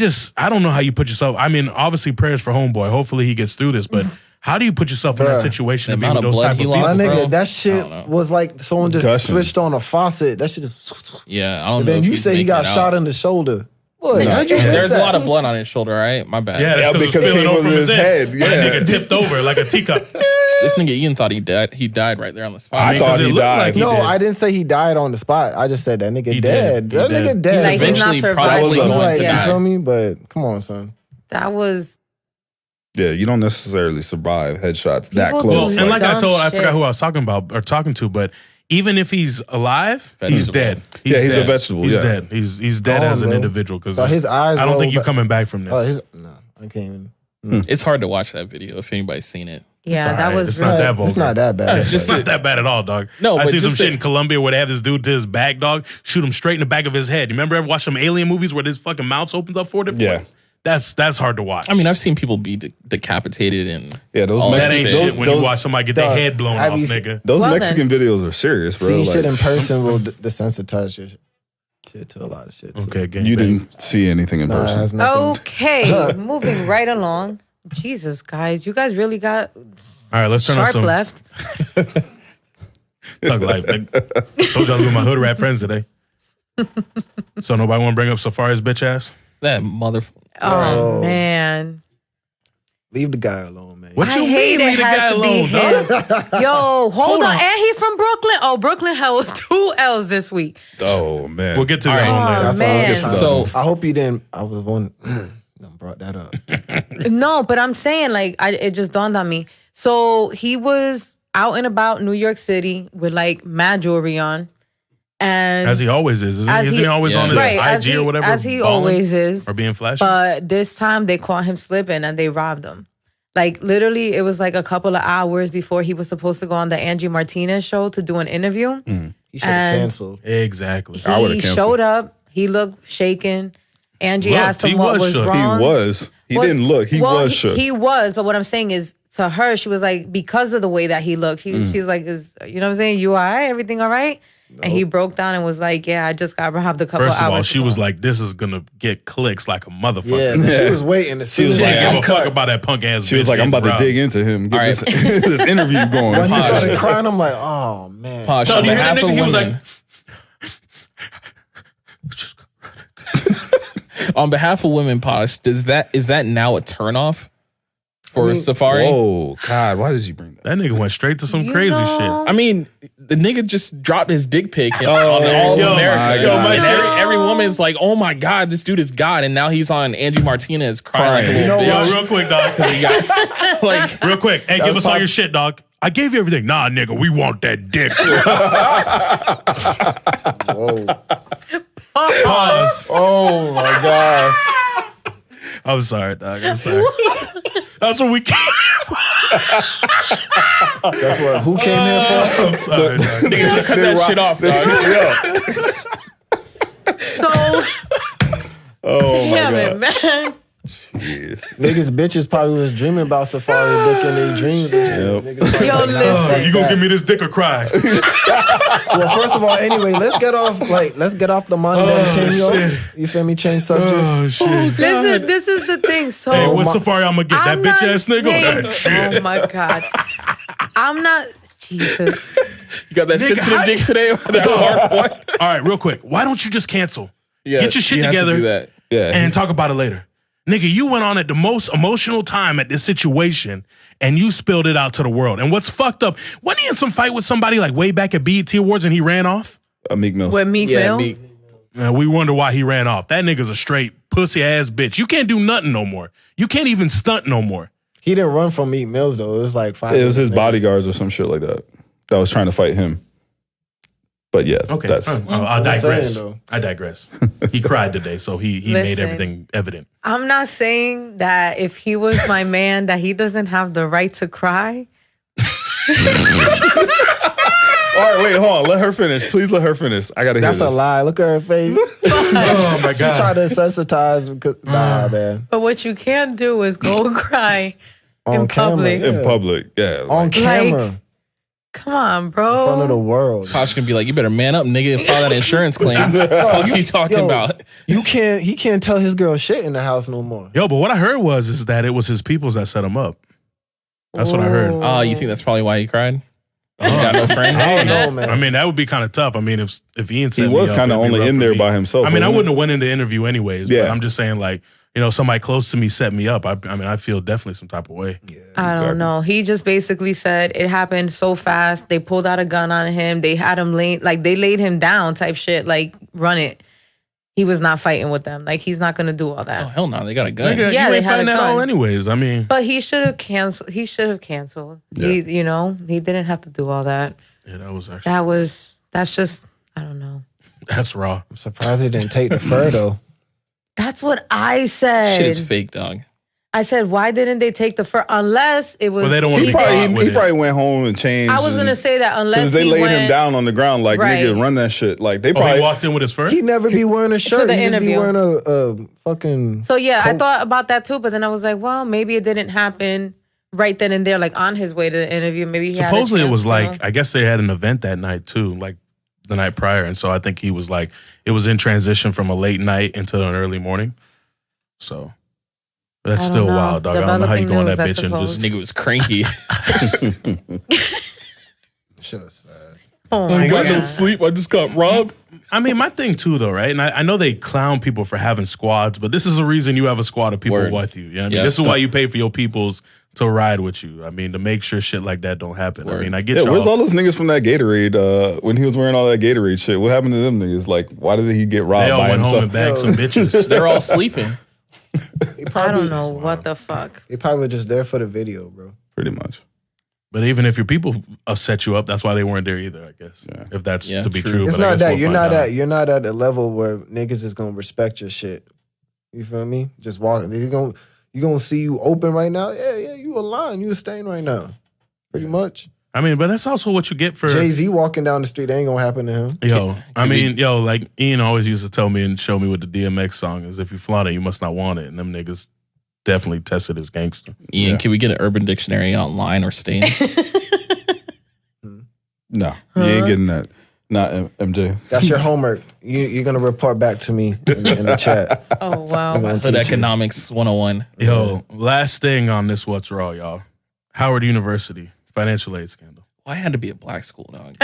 [SPEAKER 1] don't know how you put yourself. I mean, obviously prayers for homeboy. Hopefully he gets through this, but how do you put yourself in that situation?
[SPEAKER 5] The
[SPEAKER 1] To be
[SPEAKER 5] amount
[SPEAKER 1] with
[SPEAKER 5] of
[SPEAKER 1] those
[SPEAKER 5] blood
[SPEAKER 1] type
[SPEAKER 5] he
[SPEAKER 1] of
[SPEAKER 5] lost,
[SPEAKER 1] people?
[SPEAKER 3] My
[SPEAKER 5] bro.
[SPEAKER 3] nigga, that
[SPEAKER 5] I
[SPEAKER 3] shit
[SPEAKER 5] don't know.
[SPEAKER 3] was like someone just
[SPEAKER 4] Gushing.
[SPEAKER 3] switched on a faucet. That shit just.
[SPEAKER 5] Yeah, I don't
[SPEAKER 3] And
[SPEAKER 5] know.
[SPEAKER 3] then
[SPEAKER 5] if
[SPEAKER 3] you
[SPEAKER 5] he's
[SPEAKER 3] say he
[SPEAKER 5] making
[SPEAKER 3] got
[SPEAKER 5] it out.
[SPEAKER 3] shot in the shoulder. Boy, how'd you miss
[SPEAKER 5] There's a
[SPEAKER 3] that?
[SPEAKER 5] lot of blood on his shoulder, right? My bad.
[SPEAKER 1] Yeah, that's
[SPEAKER 4] Yeah,
[SPEAKER 1] because
[SPEAKER 4] because
[SPEAKER 1] it's
[SPEAKER 4] it
[SPEAKER 1] spilling
[SPEAKER 4] came
[SPEAKER 1] over from his head.
[SPEAKER 4] Yeah.
[SPEAKER 1] That nigga tipped over like a teacup.
[SPEAKER 5] This nigga Ian thought he died. He died right there on the spot.
[SPEAKER 4] I thought
[SPEAKER 1] 'cause it
[SPEAKER 4] he
[SPEAKER 1] looked
[SPEAKER 4] died.
[SPEAKER 1] like he
[SPEAKER 3] No,
[SPEAKER 1] did.
[SPEAKER 3] I didn't say he died on the spot. I just said that nigga
[SPEAKER 1] He
[SPEAKER 3] dead.
[SPEAKER 1] did.
[SPEAKER 3] That
[SPEAKER 1] He
[SPEAKER 3] nigga
[SPEAKER 1] did.
[SPEAKER 3] dead.
[SPEAKER 2] Like, he's not
[SPEAKER 5] eventually
[SPEAKER 2] surviving.
[SPEAKER 5] probably
[SPEAKER 4] That was
[SPEAKER 5] going
[SPEAKER 3] Like,
[SPEAKER 5] to
[SPEAKER 3] you
[SPEAKER 5] die.
[SPEAKER 3] feel me? But come on, son.
[SPEAKER 2] That was
[SPEAKER 4] Yeah, you don't necessarily survive headshots that
[SPEAKER 2] People
[SPEAKER 4] close.
[SPEAKER 2] do
[SPEAKER 1] And like I
[SPEAKER 2] dumb
[SPEAKER 1] told, I
[SPEAKER 2] shit.
[SPEAKER 1] forgot who I was talking to, but even if he's alive, he's
[SPEAKER 5] Vegetable.
[SPEAKER 1] dead.
[SPEAKER 4] Yeah, he's a
[SPEAKER 1] dead.
[SPEAKER 4] vegetable,
[SPEAKER 1] He's
[SPEAKER 4] yeah.
[SPEAKER 1] dead. He's dead
[SPEAKER 3] Gone,
[SPEAKER 1] as an
[SPEAKER 3] bro.
[SPEAKER 1] individual because
[SPEAKER 3] So his eyes
[SPEAKER 1] I don't think
[SPEAKER 3] rolled
[SPEAKER 1] you're
[SPEAKER 3] back-
[SPEAKER 1] coming back from this.
[SPEAKER 3] Oh, I can't even.
[SPEAKER 5] It's hard to watch that video if anybody's seen it.
[SPEAKER 2] yeah,
[SPEAKER 1] It's
[SPEAKER 2] that
[SPEAKER 1] alright.
[SPEAKER 2] was
[SPEAKER 1] It's
[SPEAKER 2] really,
[SPEAKER 1] not that
[SPEAKER 3] It's
[SPEAKER 1] vulgar.
[SPEAKER 3] not that bad.
[SPEAKER 5] It's just
[SPEAKER 1] It's not that bad at all, dog.
[SPEAKER 5] No,
[SPEAKER 1] I
[SPEAKER 5] but
[SPEAKER 1] see some
[SPEAKER 5] just
[SPEAKER 1] shit
[SPEAKER 5] say-
[SPEAKER 1] in Colombia where they have this dude to his back, dog, shoot him straight in the back of his head. You remember ever watch some alien movies where his fucking mouth opens up 4 different
[SPEAKER 4] Yeah.
[SPEAKER 1] ways? That's hard to watch.
[SPEAKER 5] I mean, I've seen people be decapitated and
[SPEAKER 4] Yeah, those
[SPEAKER 5] all
[SPEAKER 1] that
[SPEAKER 4] Mexican-
[SPEAKER 1] ain't
[SPEAKER 4] those-
[SPEAKER 1] shit when you
[SPEAKER 4] those-
[SPEAKER 1] watch somebody get their
[SPEAKER 3] Dog,
[SPEAKER 1] head blown
[SPEAKER 3] have
[SPEAKER 1] off,
[SPEAKER 3] you-
[SPEAKER 1] nigga.
[SPEAKER 4] Those
[SPEAKER 2] Well,
[SPEAKER 4] Mexican videos are serious, bro.
[SPEAKER 3] See
[SPEAKER 4] Like,
[SPEAKER 3] shit in person will desensitize your shit to a lot of shit. Too.
[SPEAKER 1] Okay, gang.
[SPEAKER 4] you
[SPEAKER 1] bang.
[SPEAKER 4] didn't see anything in
[SPEAKER 3] Nah, it
[SPEAKER 4] person.
[SPEAKER 3] has nothing.
[SPEAKER 2] okay. Moving right along. Jesus, guys, you guys really got
[SPEAKER 1] All right, let's turn on
[SPEAKER 2] sharp
[SPEAKER 1] some
[SPEAKER 2] left.
[SPEAKER 1] thug life. Nigga. Told you I was with my hood rat friends today. So nobody want to bring up Safari's bitch ass?
[SPEAKER 5] that mother.
[SPEAKER 2] Oh
[SPEAKER 3] Bro.
[SPEAKER 2] man,
[SPEAKER 3] Leave the guy alone, man.
[SPEAKER 1] What
[SPEAKER 2] I
[SPEAKER 1] you
[SPEAKER 2] hate
[SPEAKER 1] mean?
[SPEAKER 2] it
[SPEAKER 1] Leave the
[SPEAKER 2] has
[SPEAKER 1] guy
[SPEAKER 2] to be
[SPEAKER 1] alone, dog?
[SPEAKER 2] him. Yo, hold on.
[SPEAKER 1] on.
[SPEAKER 2] And he from Brooklyn. Oh, Brooklyn held 2 L's this week.
[SPEAKER 4] Oh man,
[SPEAKER 1] We'll get to
[SPEAKER 5] All
[SPEAKER 1] that
[SPEAKER 5] right.
[SPEAKER 1] one later.
[SPEAKER 3] That's why I was
[SPEAKER 2] man.
[SPEAKER 3] just
[SPEAKER 5] So-
[SPEAKER 3] I hope you didn't. I was one. Brought that up.
[SPEAKER 2] No, but I'm saying like it just dawned on me. So he was out and about New York City with like mad jewelry on, and
[SPEAKER 1] As he always is. Isn't
[SPEAKER 2] As
[SPEAKER 1] he
[SPEAKER 2] he-
[SPEAKER 1] always
[SPEAKER 5] Yeah.
[SPEAKER 1] on his
[SPEAKER 2] right
[SPEAKER 1] IG or whatever?
[SPEAKER 2] as he
[SPEAKER 1] balling
[SPEAKER 2] always is.
[SPEAKER 1] Or being flashy?
[SPEAKER 2] But this time they caught him slipping and they robbed him. Like literally, it was like a couple of hours before he was supposed to go on the Angie Martinez show to do an interview.
[SPEAKER 3] He should have
[SPEAKER 2] And-
[SPEAKER 3] canceled.
[SPEAKER 1] Exactly.
[SPEAKER 4] I would've
[SPEAKER 2] He
[SPEAKER 4] canceled.
[SPEAKER 2] showed up. He looked shaken. Angie asked
[SPEAKER 1] he
[SPEAKER 2] him what
[SPEAKER 1] was
[SPEAKER 2] was
[SPEAKER 1] shook.
[SPEAKER 2] wrong.
[SPEAKER 4] he was. He
[SPEAKER 2] Well-
[SPEAKER 4] didn't look. He
[SPEAKER 2] well,
[SPEAKER 4] was shook.
[SPEAKER 2] He was, but what I'm saying is, to her, she was like, because of the way that he looked, she's like, "Is you know what I'm saying? You all right? Everything all right?" And he broke down and was like, "Yeah, I just got robbed a couple
[SPEAKER 1] First of
[SPEAKER 2] hours
[SPEAKER 1] all, she
[SPEAKER 2] ago."
[SPEAKER 1] was like, "This is gonna get clicks like a motherfucker."
[SPEAKER 3] Yeah, she was waiting. As
[SPEAKER 4] She
[SPEAKER 3] soon
[SPEAKER 4] was
[SPEAKER 3] as
[SPEAKER 1] She
[SPEAKER 4] like,
[SPEAKER 3] he
[SPEAKER 1] didn't
[SPEAKER 3] got
[SPEAKER 1] give a fuck
[SPEAKER 3] cut,
[SPEAKER 1] about that punk ass.
[SPEAKER 4] She was
[SPEAKER 1] bitch
[SPEAKER 4] like, "I'm
[SPEAKER 1] getting
[SPEAKER 4] about to
[SPEAKER 1] robbed.
[SPEAKER 4] dig into him, get
[SPEAKER 5] All
[SPEAKER 4] this,
[SPEAKER 5] right.
[SPEAKER 4] this interview going."
[SPEAKER 3] when he
[SPEAKER 5] Pause.
[SPEAKER 3] started crying, I'm like, oh man.
[SPEAKER 5] Posh,
[SPEAKER 1] No,
[SPEAKER 5] on
[SPEAKER 1] do you hear
[SPEAKER 5] behalf
[SPEAKER 1] that
[SPEAKER 5] of
[SPEAKER 1] nigga? He was
[SPEAKER 5] women. On behalf of women, Posh, is that now a turnoff for Safari?
[SPEAKER 4] Whoa, God, why did you bring that?
[SPEAKER 1] That nigga went straight to some
[SPEAKER 2] You
[SPEAKER 1] crazy
[SPEAKER 2] know-
[SPEAKER 1] shit.
[SPEAKER 5] I mean, the nigga just dropped his dick pic on all
[SPEAKER 1] yo,
[SPEAKER 5] of America.
[SPEAKER 4] my
[SPEAKER 5] and
[SPEAKER 4] God.
[SPEAKER 5] every woman's like, "Oh my God, this dude is God!" And now he's on Angie Martinez crying like a
[SPEAKER 4] Crying.
[SPEAKER 5] little
[SPEAKER 3] You know
[SPEAKER 5] bitch.
[SPEAKER 1] Yo, real quick, dog.
[SPEAKER 5] He got- like,
[SPEAKER 1] Real quick. Hey, give
[SPEAKER 3] was
[SPEAKER 1] us all
[SPEAKER 3] pop-
[SPEAKER 1] your shit, dog. I gave you everything. Nah, nigga, we want that dick.
[SPEAKER 3] Whoa.
[SPEAKER 1] Pause.
[SPEAKER 4] Oh my gosh.
[SPEAKER 1] I'm sorry, dog. I'm sorry. That's what we came.
[SPEAKER 3] That's what. Who came here for?
[SPEAKER 1] I'm sorry, dog.
[SPEAKER 5] nigga, just cut that shit off, dog.
[SPEAKER 2] So
[SPEAKER 4] Oh my
[SPEAKER 2] damn
[SPEAKER 4] God.
[SPEAKER 2] it, man.
[SPEAKER 4] Jeez.
[SPEAKER 3] Niggas, bitches probably was dreaming about Safari dick in their dreams. And shit.
[SPEAKER 4] Yep.
[SPEAKER 3] Niggas probably
[SPEAKER 2] Yo,
[SPEAKER 3] like, nah,
[SPEAKER 2] listen.
[SPEAKER 3] fuck
[SPEAKER 1] You gonna
[SPEAKER 3] that.
[SPEAKER 1] give me this dick or cry?
[SPEAKER 3] Well, first of all, anyway, let's get off the money and thing, yo.
[SPEAKER 1] shit.
[SPEAKER 3] You feel me? Change subject.
[SPEAKER 1] Oh shit.
[SPEAKER 2] This is the thing. So
[SPEAKER 1] Hey, what
[SPEAKER 3] my-
[SPEAKER 1] Safari I'm gonna get? That
[SPEAKER 2] I'm
[SPEAKER 1] bitch
[SPEAKER 2] not
[SPEAKER 1] ass nigga?
[SPEAKER 2] saying-
[SPEAKER 1] That shit.
[SPEAKER 2] Oh my God. I'm not Jesus.
[SPEAKER 5] You got that
[SPEAKER 1] Nigga,
[SPEAKER 5] sensitive
[SPEAKER 1] how
[SPEAKER 5] dick
[SPEAKER 1] you-
[SPEAKER 5] today? That hard point?
[SPEAKER 1] All right, real quick. Why don't you just cancel?
[SPEAKER 5] Yeah,
[SPEAKER 1] Get your shit
[SPEAKER 5] you have to
[SPEAKER 1] together
[SPEAKER 5] do that.
[SPEAKER 4] Yeah.
[SPEAKER 1] and talk about it later. Nigga, you went on at the most emotional time at this situation and you spilled it out to the world. And what's fucked up, wasn't he in some fight with somebody like way back at BET Awards and he ran off?
[SPEAKER 4] Meek Mill.
[SPEAKER 2] With Meek
[SPEAKER 5] Yeah,
[SPEAKER 2] Mill.
[SPEAKER 5] me.
[SPEAKER 1] And we wonder why he ran off. That nigga's a straight pussy ass bitch. You can't do nothing no more. You can't even stunt no more.
[SPEAKER 3] He didn't run from Meek Mills though. It was like 5.
[SPEAKER 4] It was his
[SPEAKER 3] niggas.
[SPEAKER 4] bodyguards or some shit like that that was trying to fight him. But yeah,
[SPEAKER 1] Okay,
[SPEAKER 4] that's
[SPEAKER 1] I
[SPEAKER 3] I'm just
[SPEAKER 1] digress.
[SPEAKER 3] saying, though.
[SPEAKER 1] I digress. He cried today, so he made
[SPEAKER 2] Listen.
[SPEAKER 1] everything evident.
[SPEAKER 2] I'm not saying that if he was my man that he doesn't have the right to cry.
[SPEAKER 4] all right. Wait, hold on. Let her finish. Please let her finish. I gotta hear
[SPEAKER 3] That's
[SPEAKER 4] this.
[SPEAKER 3] a lie. Look at her face.
[SPEAKER 1] Oh my
[SPEAKER 3] She tried to sensitize because nah, man.
[SPEAKER 2] But what you can't do is go cry
[SPEAKER 3] On
[SPEAKER 2] in
[SPEAKER 3] camera,
[SPEAKER 2] public.
[SPEAKER 3] yeah.
[SPEAKER 4] In public, yeah.
[SPEAKER 3] On
[SPEAKER 4] like-
[SPEAKER 3] camera.
[SPEAKER 2] Come on,
[SPEAKER 3] In front of the
[SPEAKER 2] bro.
[SPEAKER 3] world.
[SPEAKER 5] Posh gonna be like, you better man up, nigga, and file that insurance claim. Fuck you talking
[SPEAKER 3] Yo,
[SPEAKER 5] about?
[SPEAKER 3] He can't tell his girl shit in the house no more.
[SPEAKER 1] Yo, but what I heard is that it was his peoples that set him up. That's what I heard.
[SPEAKER 2] Ooh.
[SPEAKER 5] Oh, you think that's probably why he cried? He got no friends.
[SPEAKER 3] I don't know, man.
[SPEAKER 1] I mean, that would be kind of tough. I mean, if Ian
[SPEAKER 4] He
[SPEAKER 1] set me
[SPEAKER 4] was
[SPEAKER 1] up,
[SPEAKER 4] kind of
[SPEAKER 1] it'd be
[SPEAKER 4] only
[SPEAKER 1] rough
[SPEAKER 4] in
[SPEAKER 1] for
[SPEAKER 4] there
[SPEAKER 1] me.
[SPEAKER 4] by himself.
[SPEAKER 1] I mean, I
[SPEAKER 4] wasn't
[SPEAKER 1] wouldn't
[SPEAKER 4] he?
[SPEAKER 1] have went in the interview anyways.
[SPEAKER 4] Yeah.
[SPEAKER 1] But I'm just saying, like, somebody close to me set me up. I mean, I feel definitely some type of way.
[SPEAKER 2] I don't know. He just basically said it happened so fast. They pulled out a gun on him. They had him they laid him down type shit. Like, run it. He was not fighting with them. Like, he's not gonna do all
[SPEAKER 5] Oh
[SPEAKER 2] that.
[SPEAKER 5] hell no, they got a gun.
[SPEAKER 1] Nigga,
[SPEAKER 2] Yeah,
[SPEAKER 1] you
[SPEAKER 2] they
[SPEAKER 1] ain't
[SPEAKER 2] had a
[SPEAKER 1] fighting at all
[SPEAKER 2] gun.
[SPEAKER 1] anyways. I mean,
[SPEAKER 2] But he should have canceled.
[SPEAKER 4] Yeah.
[SPEAKER 2] He didn't have to do all that.
[SPEAKER 1] yeah, that was actually,
[SPEAKER 2] That's just, I don't know.
[SPEAKER 1] that's raw.
[SPEAKER 3] I'm surprised he didn't take the fur though.
[SPEAKER 2] That's what I said.
[SPEAKER 5] Shit is fake, dog.
[SPEAKER 2] I said, why didn't they take the fur? Unless it was.
[SPEAKER 1] Well, they don't wanna
[SPEAKER 2] he
[SPEAKER 1] be
[SPEAKER 2] did-
[SPEAKER 1] caught with
[SPEAKER 4] He
[SPEAKER 1] it.
[SPEAKER 4] probably went home and changed.
[SPEAKER 2] I was gonna say that unless
[SPEAKER 4] because they
[SPEAKER 2] he
[SPEAKER 4] laid
[SPEAKER 2] went,
[SPEAKER 4] him down on the ground like
[SPEAKER 2] Right.
[SPEAKER 4] nigga, run that shit. Like they
[SPEAKER 1] Oh,
[SPEAKER 4] probably
[SPEAKER 1] he walked in with his fur?
[SPEAKER 3] He never be wearing a shirt.
[SPEAKER 2] the
[SPEAKER 3] He just be
[SPEAKER 2] interview.
[SPEAKER 3] wearing a fucking.
[SPEAKER 2] So yeah, I
[SPEAKER 3] coat.
[SPEAKER 2] thought about that too, but then I was like, well, maybe it didn't happen right then and there, like on his way to the interview. Maybe he had a
[SPEAKER 1] Supposedly it
[SPEAKER 2] chance
[SPEAKER 1] was
[SPEAKER 2] to-
[SPEAKER 1] like, I guess they had an event that night too, like the night prior. And so I think he was like, it was in transition from a late night into an early morning. So that's
[SPEAKER 2] I don't
[SPEAKER 1] still
[SPEAKER 2] know.
[SPEAKER 1] wild, dog. I don't know how you go on that
[SPEAKER 2] Developing
[SPEAKER 1] bitch and
[SPEAKER 2] news,
[SPEAKER 1] just
[SPEAKER 2] I
[SPEAKER 5] Nigga was cranky.
[SPEAKER 3] Shit was sad.
[SPEAKER 2] oh
[SPEAKER 5] I
[SPEAKER 2] my
[SPEAKER 5] ain't got no
[SPEAKER 2] God.
[SPEAKER 5] sleep. I just got robbed.
[SPEAKER 1] I mean, my thing too, though, right? And I know they clown people for having squads, but this is a reason you have a squad of people
[SPEAKER 5] Word.
[SPEAKER 1] with you. You know what I mean?
[SPEAKER 5] Yeah.
[SPEAKER 1] This is why you pay for your peoples to ride with you. I mean, to make sure shit like that don't happen. I
[SPEAKER 5] Word.
[SPEAKER 1] mean, I get
[SPEAKER 4] Yeah,
[SPEAKER 1] y'all.
[SPEAKER 4] where's all those niggas from that Gatorade when he was wearing all that Gatorade shit? What happened to them niggas? Like, why did he get robbed
[SPEAKER 1] They all
[SPEAKER 4] by
[SPEAKER 1] went home
[SPEAKER 4] himself?
[SPEAKER 1] and bagged
[SPEAKER 3] Yo.
[SPEAKER 1] some bitches.
[SPEAKER 5] They're all sleeping.
[SPEAKER 3] He
[SPEAKER 2] I
[SPEAKER 3] probably,
[SPEAKER 2] don't know what the fuck.
[SPEAKER 3] They probably were just there for the video, bro.
[SPEAKER 4] Pretty much.
[SPEAKER 1] But even if your people set you up, that's why they weren't there either, I guess.
[SPEAKER 4] Yeah.
[SPEAKER 1] If that's
[SPEAKER 5] Yeah,
[SPEAKER 1] to be
[SPEAKER 5] true.
[SPEAKER 1] true.
[SPEAKER 3] It's
[SPEAKER 1] but I
[SPEAKER 3] not
[SPEAKER 1] guess
[SPEAKER 3] that
[SPEAKER 1] we'll
[SPEAKER 3] you're
[SPEAKER 1] find
[SPEAKER 3] not
[SPEAKER 1] out.
[SPEAKER 3] at you're not at the level where niggas is gonna respect your shit. You feel me? Just walking. You gonna see you open right now. Yeah, you a line. You a stain right now. Pretty much.
[SPEAKER 1] I mean, but that's also what you get for
[SPEAKER 3] Jay-Z walking down the street ain't gonna happen to him.
[SPEAKER 1] Yo, I
[SPEAKER 5] Can we-
[SPEAKER 1] mean, yo, like Ian always used to tell me and show me with the DMX song is if you flaunt it, you must not want it. And them niggas definitely tested as gangster.
[SPEAKER 5] Ian,
[SPEAKER 4] Yeah.
[SPEAKER 5] can we get an Urban Dictionary online or stain?
[SPEAKER 4] No, you ain't getting that. Not MJ.
[SPEAKER 3] That's your homework. You're gonna report back to me in the chat.
[SPEAKER 2] Oh
[SPEAKER 3] I'm
[SPEAKER 2] wow.
[SPEAKER 3] gonna
[SPEAKER 5] Hood
[SPEAKER 3] teach you.
[SPEAKER 5] Economics 101.
[SPEAKER 1] Yo, last thing on this What's Raw, y'all. Howard University, financial aid scandal.
[SPEAKER 5] Why had to be a black school, dog?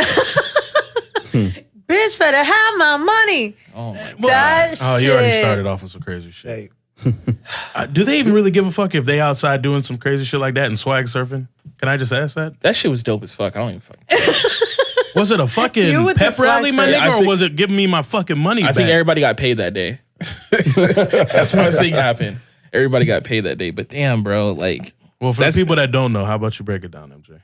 [SPEAKER 2] Bitch better have my money.
[SPEAKER 5] Oh my god.
[SPEAKER 2] That
[SPEAKER 1] Oh, you already
[SPEAKER 2] shit.
[SPEAKER 1] started off with some crazy shit.
[SPEAKER 3] Hey,
[SPEAKER 1] Do they even really give a fuck if they outside doing some crazy shit like that and swag surfing? Can I just ask that?
[SPEAKER 5] That shit was dope as fuck. I don't even fucking.
[SPEAKER 1] Was it a
[SPEAKER 2] You
[SPEAKER 1] fucking
[SPEAKER 2] with the
[SPEAKER 1] pep rally, my
[SPEAKER 2] swag
[SPEAKER 1] nigga,
[SPEAKER 5] surfing. I
[SPEAKER 1] or
[SPEAKER 5] think-
[SPEAKER 1] was it giving me my fucking money
[SPEAKER 5] I
[SPEAKER 1] back?
[SPEAKER 5] think everybody got paid that day. That's what I think happened. Everybody got paid that day. But damn, bro, like
[SPEAKER 1] Well, for the
[SPEAKER 5] That's-
[SPEAKER 1] people that don't know, how about you break it down, MJ?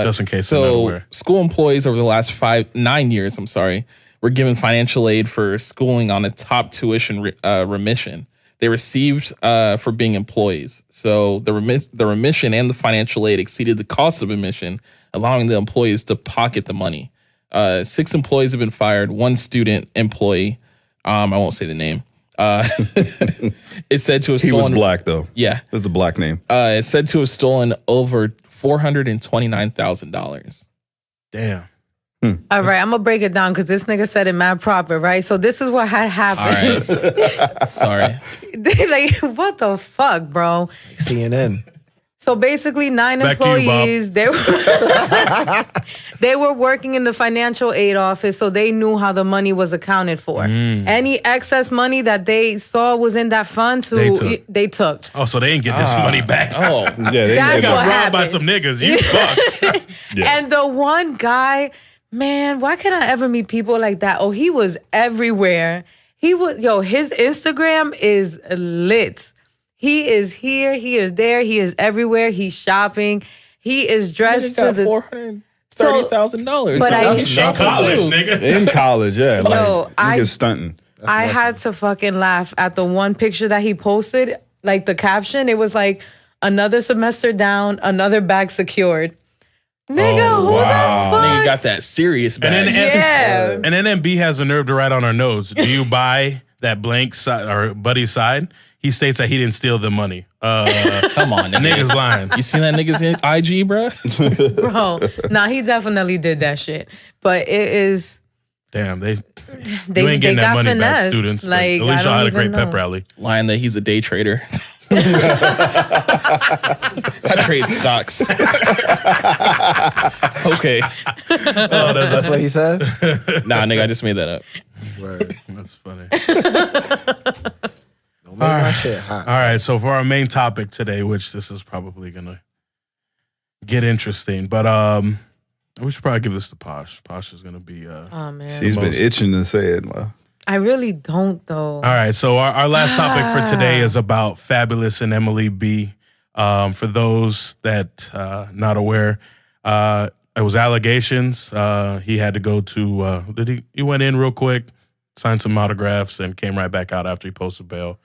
[SPEAKER 1] Just in case they're not
[SPEAKER 5] so
[SPEAKER 1] aware.
[SPEAKER 5] school employees over the last 9 years, were given financial aid for schooling on a top tuition remission. They received for being employees. So the remission and the financial aid exceeded the cost of admission, allowing the employees to pocket the money. 6 employees have been fired. 1 student employee, I won't say the name, is said to have
[SPEAKER 4] He was
[SPEAKER 5] stolen.
[SPEAKER 4] black though.
[SPEAKER 5] Yeah,
[SPEAKER 4] That's a black name.
[SPEAKER 5] it's said to have stolen over $429,000.
[SPEAKER 1] Damn.
[SPEAKER 2] All right, I'm gonna break it down because this nigga said it mad proper, right? So this is what had
[SPEAKER 5] All
[SPEAKER 2] happened.
[SPEAKER 5] right, sorry.
[SPEAKER 2] They like, what the fuck, bro?
[SPEAKER 3] CNN.
[SPEAKER 2] So basically, 9
[SPEAKER 1] Back to you, Bob.
[SPEAKER 2] employees. They were working in the financial aid office, so they knew how the money was accounted for. Any excess money that they saw was in that fund, they took.
[SPEAKER 1] Oh, so they ain't get this money back.
[SPEAKER 5] Oh,
[SPEAKER 4] Yeah, they
[SPEAKER 2] That's
[SPEAKER 1] They got
[SPEAKER 2] what
[SPEAKER 1] robbed by
[SPEAKER 2] happened.
[SPEAKER 1] some niggas. You fucked.
[SPEAKER 4] Yeah.
[SPEAKER 2] And the one guy, man, why can I ever meet people like that? Oh, he was everywhere. His Instagram is lit. He is here, he is there, he is everywhere. He's shopping. He is dressed
[SPEAKER 5] got
[SPEAKER 2] to the
[SPEAKER 5] $430,000.
[SPEAKER 2] But I-
[SPEAKER 5] He's
[SPEAKER 2] In
[SPEAKER 5] shopping
[SPEAKER 1] College,
[SPEAKER 5] too.
[SPEAKER 1] nigga.
[SPEAKER 4] in college, yeah. Like,
[SPEAKER 2] Yo,
[SPEAKER 4] niggas stunting.
[SPEAKER 2] I had to fucking laugh at the one picture that he posted, like the caption. It was like, another semester down, another bag secured. Nigga,
[SPEAKER 1] Oh,
[SPEAKER 2] who
[SPEAKER 1] wow.
[SPEAKER 2] the fuck?
[SPEAKER 5] Nigga got that serious
[SPEAKER 1] And
[SPEAKER 5] bag.
[SPEAKER 1] then,
[SPEAKER 2] Yeah.
[SPEAKER 1] and then MB has the nerve to write on our notes. Do you buy that blank side or buddy's side? he states that he didn't steal the money.
[SPEAKER 5] Come on,
[SPEAKER 1] Niggas lying.
[SPEAKER 5] You seen that nigga's in IG, bro?
[SPEAKER 2] Bro, nah, he definitely did that shit. But it is.
[SPEAKER 1] Damn, you
[SPEAKER 2] They
[SPEAKER 1] ain't getting that
[SPEAKER 2] got
[SPEAKER 1] money back,
[SPEAKER 2] finessed.
[SPEAKER 1] students. But
[SPEAKER 2] Like,
[SPEAKER 1] at least
[SPEAKER 2] I
[SPEAKER 1] y'all had a
[SPEAKER 2] don't
[SPEAKER 1] great
[SPEAKER 2] even
[SPEAKER 1] pep
[SPEAKER 2] know.
[SPEAKER 1] rally.
[SPEAKER 5] Lying that he's a day trader. I trade stocks. Okay.
[SPEAKER 3] That's what he said.
[SPEAKER 5] Nah, nigga, I just made that up.
[SPEAKER 3] Word.
[SPEAKER 1] That's funny.
[SPEAKER 3] Don't make my shit hot.
[SPEAKER 1] All right, so for our main topic today, which this is probably gonna get interesting, but we should probably give this to Posh. Posh is gonna be
[SPEAKER 2] Oh, man.
[SPEAKER 4] She's been itching to say it.
[SPEAKER 2] I really don't, though.
[SPEAKER 1] All right, so our last topic for today is about Fabulous and Emily B. For those that not aware, it was allegations. He had to go to he went in real quick, signed some autographs, and came right back out after he posted bail.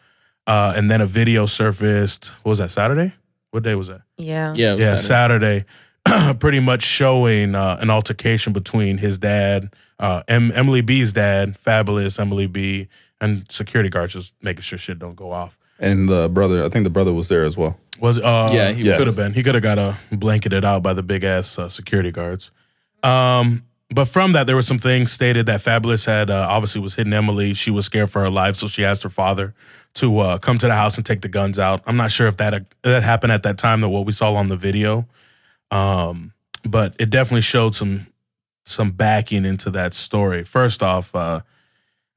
[SPEAKER 1] And then a video surfaced. What was that, Saturday? What day was that?
[SPEAKER 2] Yeah.
[SPEAKER 5] Yeah, it was Saturday.
[SPEAKER 1] Pretty much showing an altercation between his dad, Emily B's dad, Fabulous, Emily B, and security guards just making sure shit don't go off.
[SPEAKER 4] And the brother, I think the brother was there as well.
[SPEAKER 1] Was
[SPEAKER 5] Yeah, he
[SPEAKER 1] could have been. He could have got blanketed out by the big ass security guards. But from that, there were some things stated that Fabulous had obviously was hitting Emily. She was scared for her life, so she asked her father to come to the house and take the guns out. I'm not sure if that happened at that time, that what we saw on the video. But it definitely showed some backing into that story. First off, I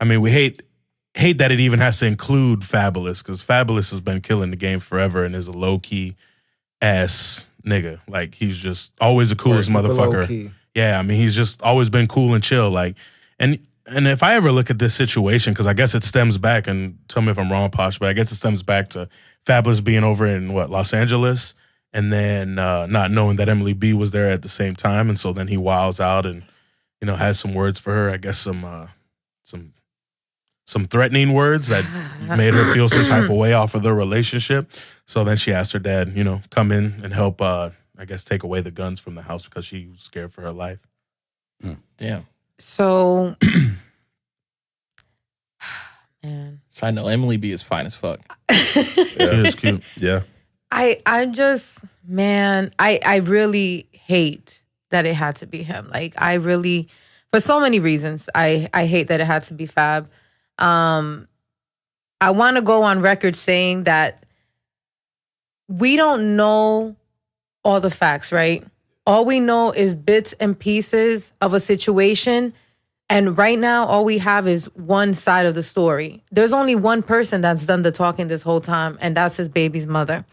[SPEAKER 1] mean, we hate that it even has to include Fabulous, because Fabulous has been killing the game forever and is a low-key ass nigga. Like, he's just always the coolest
[SPEAKER 3] Super
[SPEAKER 1] motherfucker.
[SPEAKER 3] low-key.
[SPEAKER 1] Yeah, I mean, he's just always been cool and chill. Like, and if I ever look at this situation, because I guess it stems back, and tell me if I'm wrong, Posh, but I guess it stems back to Fabulous being over in Los Angeles, and then not knowing that Emily B was there at the same time, and so then he wiles out and has some words for her. I guess some threatening words that made her feel some type of way off of their relationship. So then she asked her dad, come in and help, I guess, take away the guns from the house because she was scared for her life.
[SPEAKER 5] Damn.
[SPEAKER 2] So, man.
[SPEAKER 5] Side note, Emily B is fine as fuck.
[SPEAKER 1] She is cute.
[SPEAKER 4] Yeah.
[SPEAKER 2] I just, man, I really hate that it had to be him. Like, I really, for so many reasons, I hate that it had to be Fab. I want to go on record saying that we don't know all the facts, right? All we know is bits and pieces of a situation. And right now, all we have is one side of the story. There's only one person that's done the talking this whole time, and that's his baby's mother.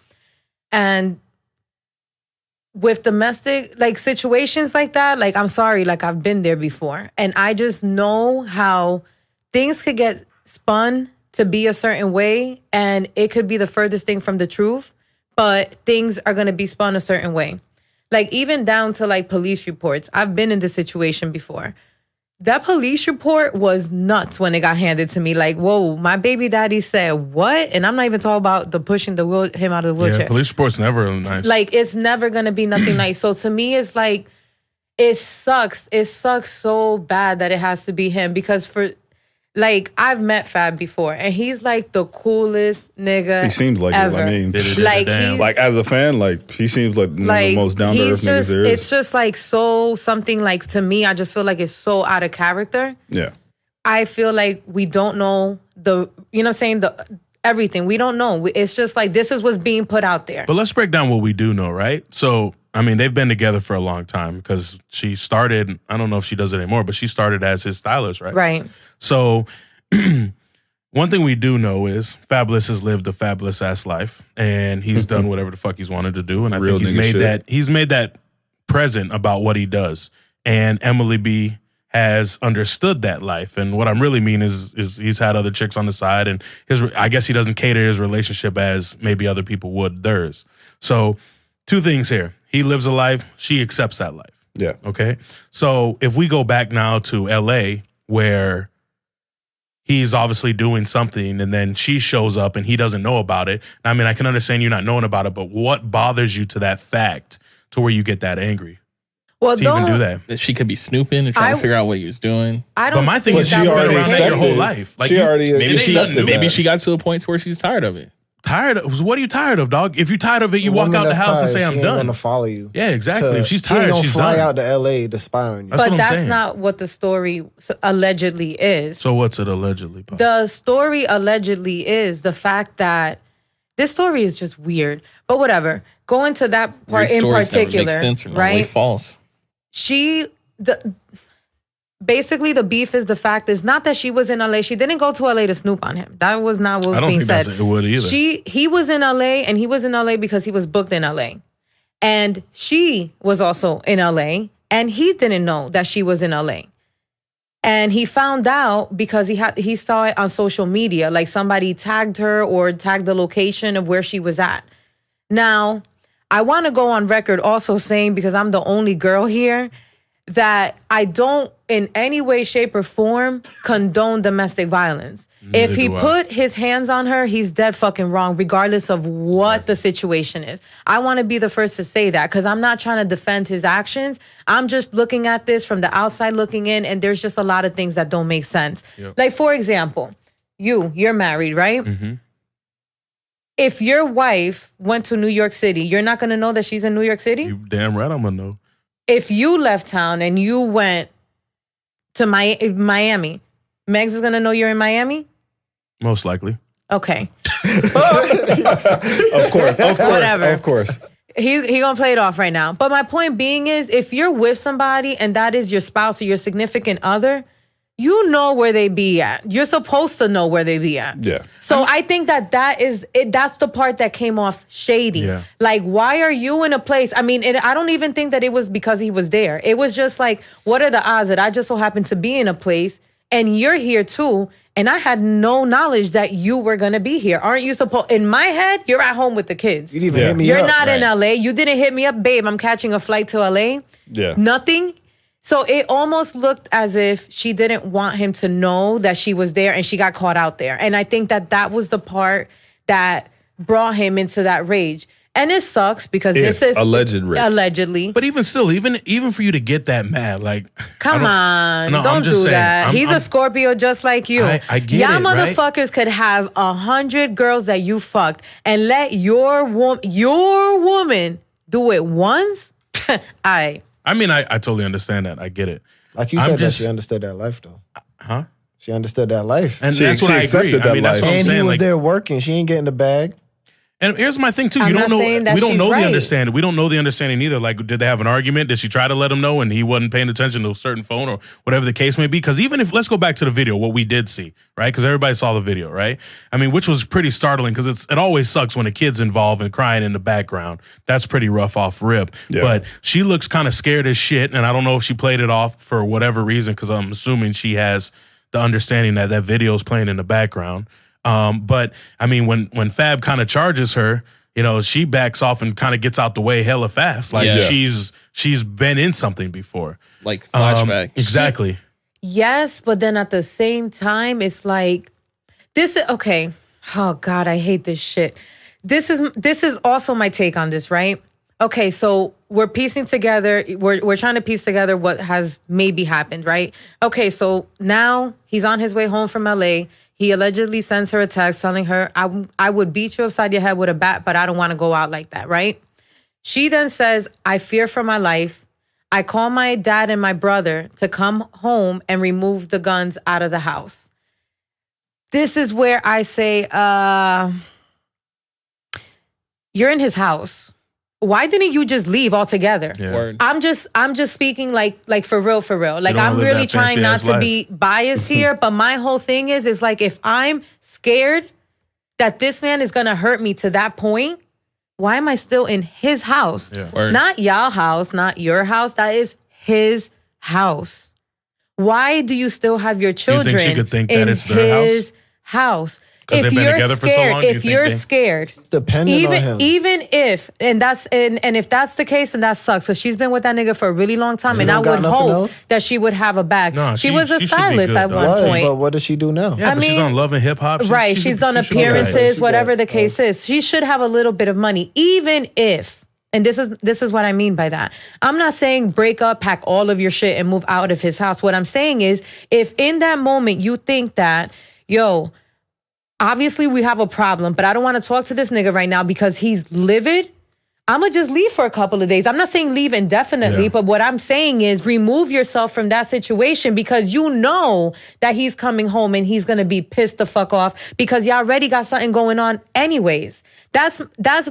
[SPEAKER 2] And with domestic situations like that, I'm sorry, I've been there before. And I just know how things could get spun to be a certain way, and it could be the furthest thing from the truth, but things are going to be spun a certain way. Even down to police reports. I've been in this situation before. That police report was nuts when it got handed to me. Whoa, my baby daddy said what? And I'm not even talking about the pushing him out of the wheelchair.
[SPEAKER 1] Yeah, police report's never nice.
[SPEAKER 2] It's never going to be nothing nice. So to me, it's it sucks. It sucks so bad that it has to be him, because I've met Fab before, and he's the coolest nigga.
[SPEAKER 4] He seems like
[SPEAKER 2] ever.
[SPEAKER 4] it. I mean,
[SPEAKER 2] he's
[SPEAKER 4] as a fan, he seems like one of the most down to earth niggas there is.
[SPEAKER 2] It's just so something to me. I just feel it's so out of character.
[SPEAKER 4] Yeah.
[SPEAKER 2] I feel we don't know everything. We don't know. It's just this is what's being put out there.
[SPEAKER 1] But let's break down what we do know, right? So, I mean, they've been together for a long time, because she started, I don't know if she does it anymore, but she started as his stylist, right?
[SPEAKER 2] Right.
[SPEAKER 1] So, one thing we do know is Fabulous has lived a fabulous ass life, and he's done whatever the fuck he's wanted to do, and I
[SPEAKER 4] Real
[SPEAKER 1] think
[SPEAKER 4] nigga
[SPEAKER 1] he's made that present about what he does. And Emily B has understood that life, and what I really mean is he's had other chicks on the side, and I guess he doesn't cater his relationship as maybe other people would theirs. So, two things here: he lives a life, she accepts that life.
[SPEAKER 4] Yeah.
[SPEAKER 1] Okay. So if we go back now to LA, where he's obviously doing something, and then she shows up and he doesn't know about it. I mean, I can understand you not knowing about it, but what bothers you to that fact to where you get that angry
[SPEAKER 2] Well,
[SPEAKER 1] to even do that?
[SPEAKER 5] That she could be snooping and trying to figure out what he was doing.
[SPEAKER 2] I don't.
[SPEAKER 1] But my thing
[SPEAKER 2] think
[SPEAKER 1] is,
[SPEAKER 2] that
[SPEAKER 1] she
[SPEAKER 2] would
[SPEAKER 1] already
[SPEAKER 2] work.
[SPEAKER 1] accepted your whole life.
[SPEAKER 4] She already
[SPEAKER 5] Maybe
[SPEAKER 1] it ain't nothing new.
[SPEAKER 5] maybe she got to a point where she's tired of it.
[SPEAKER 1] Tired of what are you tired of, dog? If you're tired of it, you
[SPEAKER 3] A
[SPEAKER 1] walk
[SPEAKER 3] woman
[SPEAKER 1] out the
[SPEAKER 3] that's
[SPEAKER 1] house and
[SPEAKER 3] tired,
[SPEAKER 1] say,
[SPEAKER 3] she
[SPEAKER 1] I'm
[SPEAKER 3] ain't
[SPEAKER 1] done.
[SPEAKER 3] gonna follow you.
[SPEAKER 1] Yeah, exactly. If she's
[SPEAKER 3] She ain't
[SPEAKER 1] tired,
[SPEAKER 3] gonna
[SPEAKER 1] she's
[SPEAKER 3] fly
[SPEAKER 1] done.
[SPEAKER 3] out to LA to spy on you.
[SPEAKER 1] That's what
[SPEAKER 2] But
[SPEAKER 1] I'm
[SPEAKER 2] that's
[SPEAKER 1] saying.
[SPEAKER 2] not what the story allegedly is.
[SPEAKER 1] So what's it allegedly? Pop?
[SPEAKER 2] The story allegedly is the fact that this story is just weird. But whatever. Going to that part
[SPEAKER 5] These
[SPEAKER 2] in
[SPEAKER 5] stories never
[SPEAKER 2] particular,
[SPEAKER 5] make sense or normally
[SPEAKER 2] right?
[SPEAKER 5] false.
[SPEAKER 2] Basically the beef is the fact is not that she was in LA. She didn't go to LA to snoop on him. That was not what was
[SPEAKER 1] I don't
[SPEAKER 2] being
[SPEAKER 1] think
[SPEAKER 2] said.
[SPEAKER 1] it would either.
[SPEAKER 2] He was in LA, and he was in LA because he was booked in LA. And she was also in LA, and he didn't know that she was in LA. And he found out because he saw it on social media, like somebody tagged her or tagged the location of where she was at. Now, I want to go on record also saying, because I'm the only girl here, that I don't in any way, shape, or form condone domestic violence. If he
[SPEAKER 1] do I.
[SPEAKER 2] put his hands on her, he's dead fucking wrong, regardless of what the situation is. I want to be the first to say that because I'm not trying to defend his actions. I'm just looking at this from the outside looking in, and there's just a lot of things that don't make sense.
[SPEAKER 1] Yep.
[SPEAKER 2] Like, for example, you're married, right?
[SPEAKER 1] Mm-hmm.
[SPEAKER 2] If your wife went to New York City, you're not going to know that she's in New York City?
[SPEAKER 1] You damn right I'm gonna know.
[SPEAKER 2] If you left town and you went to Miami, Megs is going to know you're in Miami?
[SPEAKER 1] Most likely.
[SPEAKER 2] Okay.
[SPEAKER 4] Of course.
[SPEAKER 2] Whatever.
[SPEAKER 4] Of course.
[SPEAKER 2] He gonna play it off right now. But my point being is, if you're with somebody and that is your spouse or your significant other, you know where they be at. You're supposed to know where they be at.
[SPEAKER 4] Yeah.
[SPEAKER 2] So I think that is it. That's the part that came off shady.
[SPEAKER 1] Yeah.
[SPEAKER 2] Like, why are you in a place? I mean, I don't even think that it was because he was there. It was just like, what are the odds that I just so happen to be in a place and you're here too, and I had no knowledge that you were gonna be here. Aren't you supposed? In my head, you're at home with the kids.
[SPEAKER 3] You didn't even
[SPEAKER 4] Yeah.
[SPEAKER 3] hit me
[SPEAKER 2] You're
[SPEAKER 3] up.
[SPEAKER 2] not in
[SPEAKER 1] Right.
[SPEAKER 2] LA. You didn't hit me up, babe. I'm catching a flight to LA.
[SPEAKER 4] Yeah.
[SPEAKER 2] Nothing. So it almost looked as if she didn't want him to know that she was there and she got caught out there. And I think that was the part that brought him into that rage. And it sucks because this is
[SPEAKER 4] alleged rape.
[SPEAKER 2] allegedly.
[SPEAKER 1] But even still, even for you to get that mad, like
[SPEAKER 2] Come on,
[SPEAKER 1] no, I'm
[SPEAKER 2] don't
[SPEAKER 1] just
[SPEAKER 2] do
[SPEAKER 1] saying,
[SPEAKER 2] that. He's
[SPEAKER 1] I'm-
[SPEAKER 2] a Scorpio just like you.
[SPEAKER 1] I get
[SPEAKER 2] Y'all
[SPEAKER 1] it, right?
[SPEAKER 2] motherfuckers could have 100 girls that you fucked and let your woman do it once. I
[SPEAKER 1] mean, I totally understand that. I get it.
[SPEAKER 3] Like you
[SPEAKER 1] I'm
[SPEAKER 3] said,
[SPEAKER 1] just-
[SPEAKER 3] that she understood that life though.
[SPEAKER 1] Huh?
[SPEAKER 3] She understood that life.
[SPEAKER 1] And
[SPEAKER 4] She-
[SPEAKER 1] that's what
[SPEAKER 4] she
[SPEAKER 1] I agree.
[SPEAKER 4] accepted
[SPEAKER 1] I
[SPEAKER 4] that
[SPEAKER 1] mean, that's
[SPEAKER 4] life.
[SPEAKER 1] what I'm
[SPEAKER 3] And
[SPEAKER 1] saying.
[SPEAKER 3] he was
[SPEAKER 1] Like,
[SPEAKER 3] there working. She ain't getting the bag.
[SPEAKER 1] and here's my thing too.
[SPEAKER 2] I'm
[SPEAKER 1] You don't
[SPEAKER 2] not
[SPEAKER 1] know.
[SPEAKER 2] saying that
[SPEAKER 1] We don't
[SPEAKER 2] she's
[SPEAKER 1] know
[SPEAKER 2] right.
[SPEAKER 1] the understanding. We don't know the understanding either. Like, did they have an argument? Did she try to let him know and he wasn't paying attention to a certain phone or whatever the case may be? Because even if let's go back to the video, what we did see, right? Because everybody saw the video, right? I mean, which was pretty startling because it always sucks when a kid's involved and crying in the background. That's pretty rough off rip.
[SPEAKER 4] Yeah.
[SPEAKER 1] But she looks kind of scared as shit, and I don't know if she played it off for whatever reason because I'm assuming she has the understanding that that video is playing in the background. But I mean, when Fab kind of charges her, you know, she backs off and kind of gets out the way hella fast. Like
[SPEAKER 5] Yeah.
[SPEAKER 1] she's been in something before.
[SPEAKER 5] Like flashback.
[SPEAKER 1] Exactly.
[SPEAKER 2] Yes, but then at the same time, it's like this is okay. Oh God, I hate this shit. This is also my take on this, right? Okay, so we're piecing together, we're trying to piece together what has maybe happened, right? Okay, so now he's on his way home from LA. He allegedly sends her a text telling her, I would beat you upside your head with a bat, but I don't want to go out like that, right? She then says, I fear for my life. I call my dad and my brother to come home and remove the guns out of the house. This is where I say, you're in his house. Why didn't you just leave altogether?
[SPEAKER 1] Yeah.
[SPEAKER 5] Word.
[SPEAKER 2] I'm just speaking like for real. Like
[SPEAKER 1] don't
[SPEAKER 2] I'm
[SPEAKER 1] live
[SPEAKER 2] really
[SPEAKER 1] that
[SPEAKER 2] trying not
[SPEAKER 1] fancy-ass
[SPEAKER 2] to be biased here, but my whole thing is like if I'm scared that this man is gonna hurt me to that point, why am I still in his house?
[SPEAKER 1] Yeah.
[SPEAKER 5] Word.
[SPEAKER 2] Not y'all house, not your house. That is his house. Why do you still have your children
[SPEAKER 1] she could think
[SPEAKER 2] in
[SPEAKER 1] that it's their
[SPEAKER 2] his house?
[SPEAKER 1] 'Cause they've been together for so long, do you
[SPEAKER 2] If
[SPEAKER 1] think
[SPEAKER 2] you're
[SPEAKER 1] they-
[SPEAKER 2] scared,
[SPEAKER 3] It's dependent on him.
[SPEAKER 2] even if, and if that's the case, then that sucks because she's been with that nigga for a really long time,
[SPEAKER 3] She
[SPEAKER 2] and I
[SPEAKER 3] don't got
[SPEAKER 2] would
[SPEAKER 3] nothing
[SPEAKER 2] hope
[SPEAKER 3] else?
[SPEAKER 2] that she would have a bag.
[SPEAKER 1] No,
[SPEAKER 2] she
[SPEAKER 1] she-
[SPEAKER 2] was a
[SPEAKER 1] she should be
[SPEAKER 2] stylist
[SPEAKER 1] good,
[SPEAKER 2] at
[SPEAKER 1] though.
[SPEAKER 2] one
[SPEAKER 3] Was,
[SPEAKER 2] point.
[SPEAKER 3] but what does she do now?
[SPEAKER 1] Yeah,
[SPEAKER 2] I
[SPEAKER 1] but she's
[SPEAKER 2] mean,
[SPEAKER 1] on Love and Hip Hop.
[SPEAKER 2] Right, she's done
[SPEAKER 1] she should be
[SPEAKER 2] appearances,
[SPEAKER 1] okay.
[SPEAKER 3] She
[SPEAKER 2] whatever
[SPEAKER 3] got-
[SPEAKER 2] the case is. She should have a little bit of money, even if. And this is what I mean by that. I'm not saying break up, pack all of your shit, and move out of his house. What I'm saying is, if in that moment you think that, yo, obviously we have a problem, but I don't want to talk to this nigga right now because he's livid. I'm going to just leave for a couple of days. I'm not saying leave indefinitely, but what I'm saying is remove yourself from that situation because you know that he's coming home and he's going to be pissed the fuck off because you already got something going on anyways. That's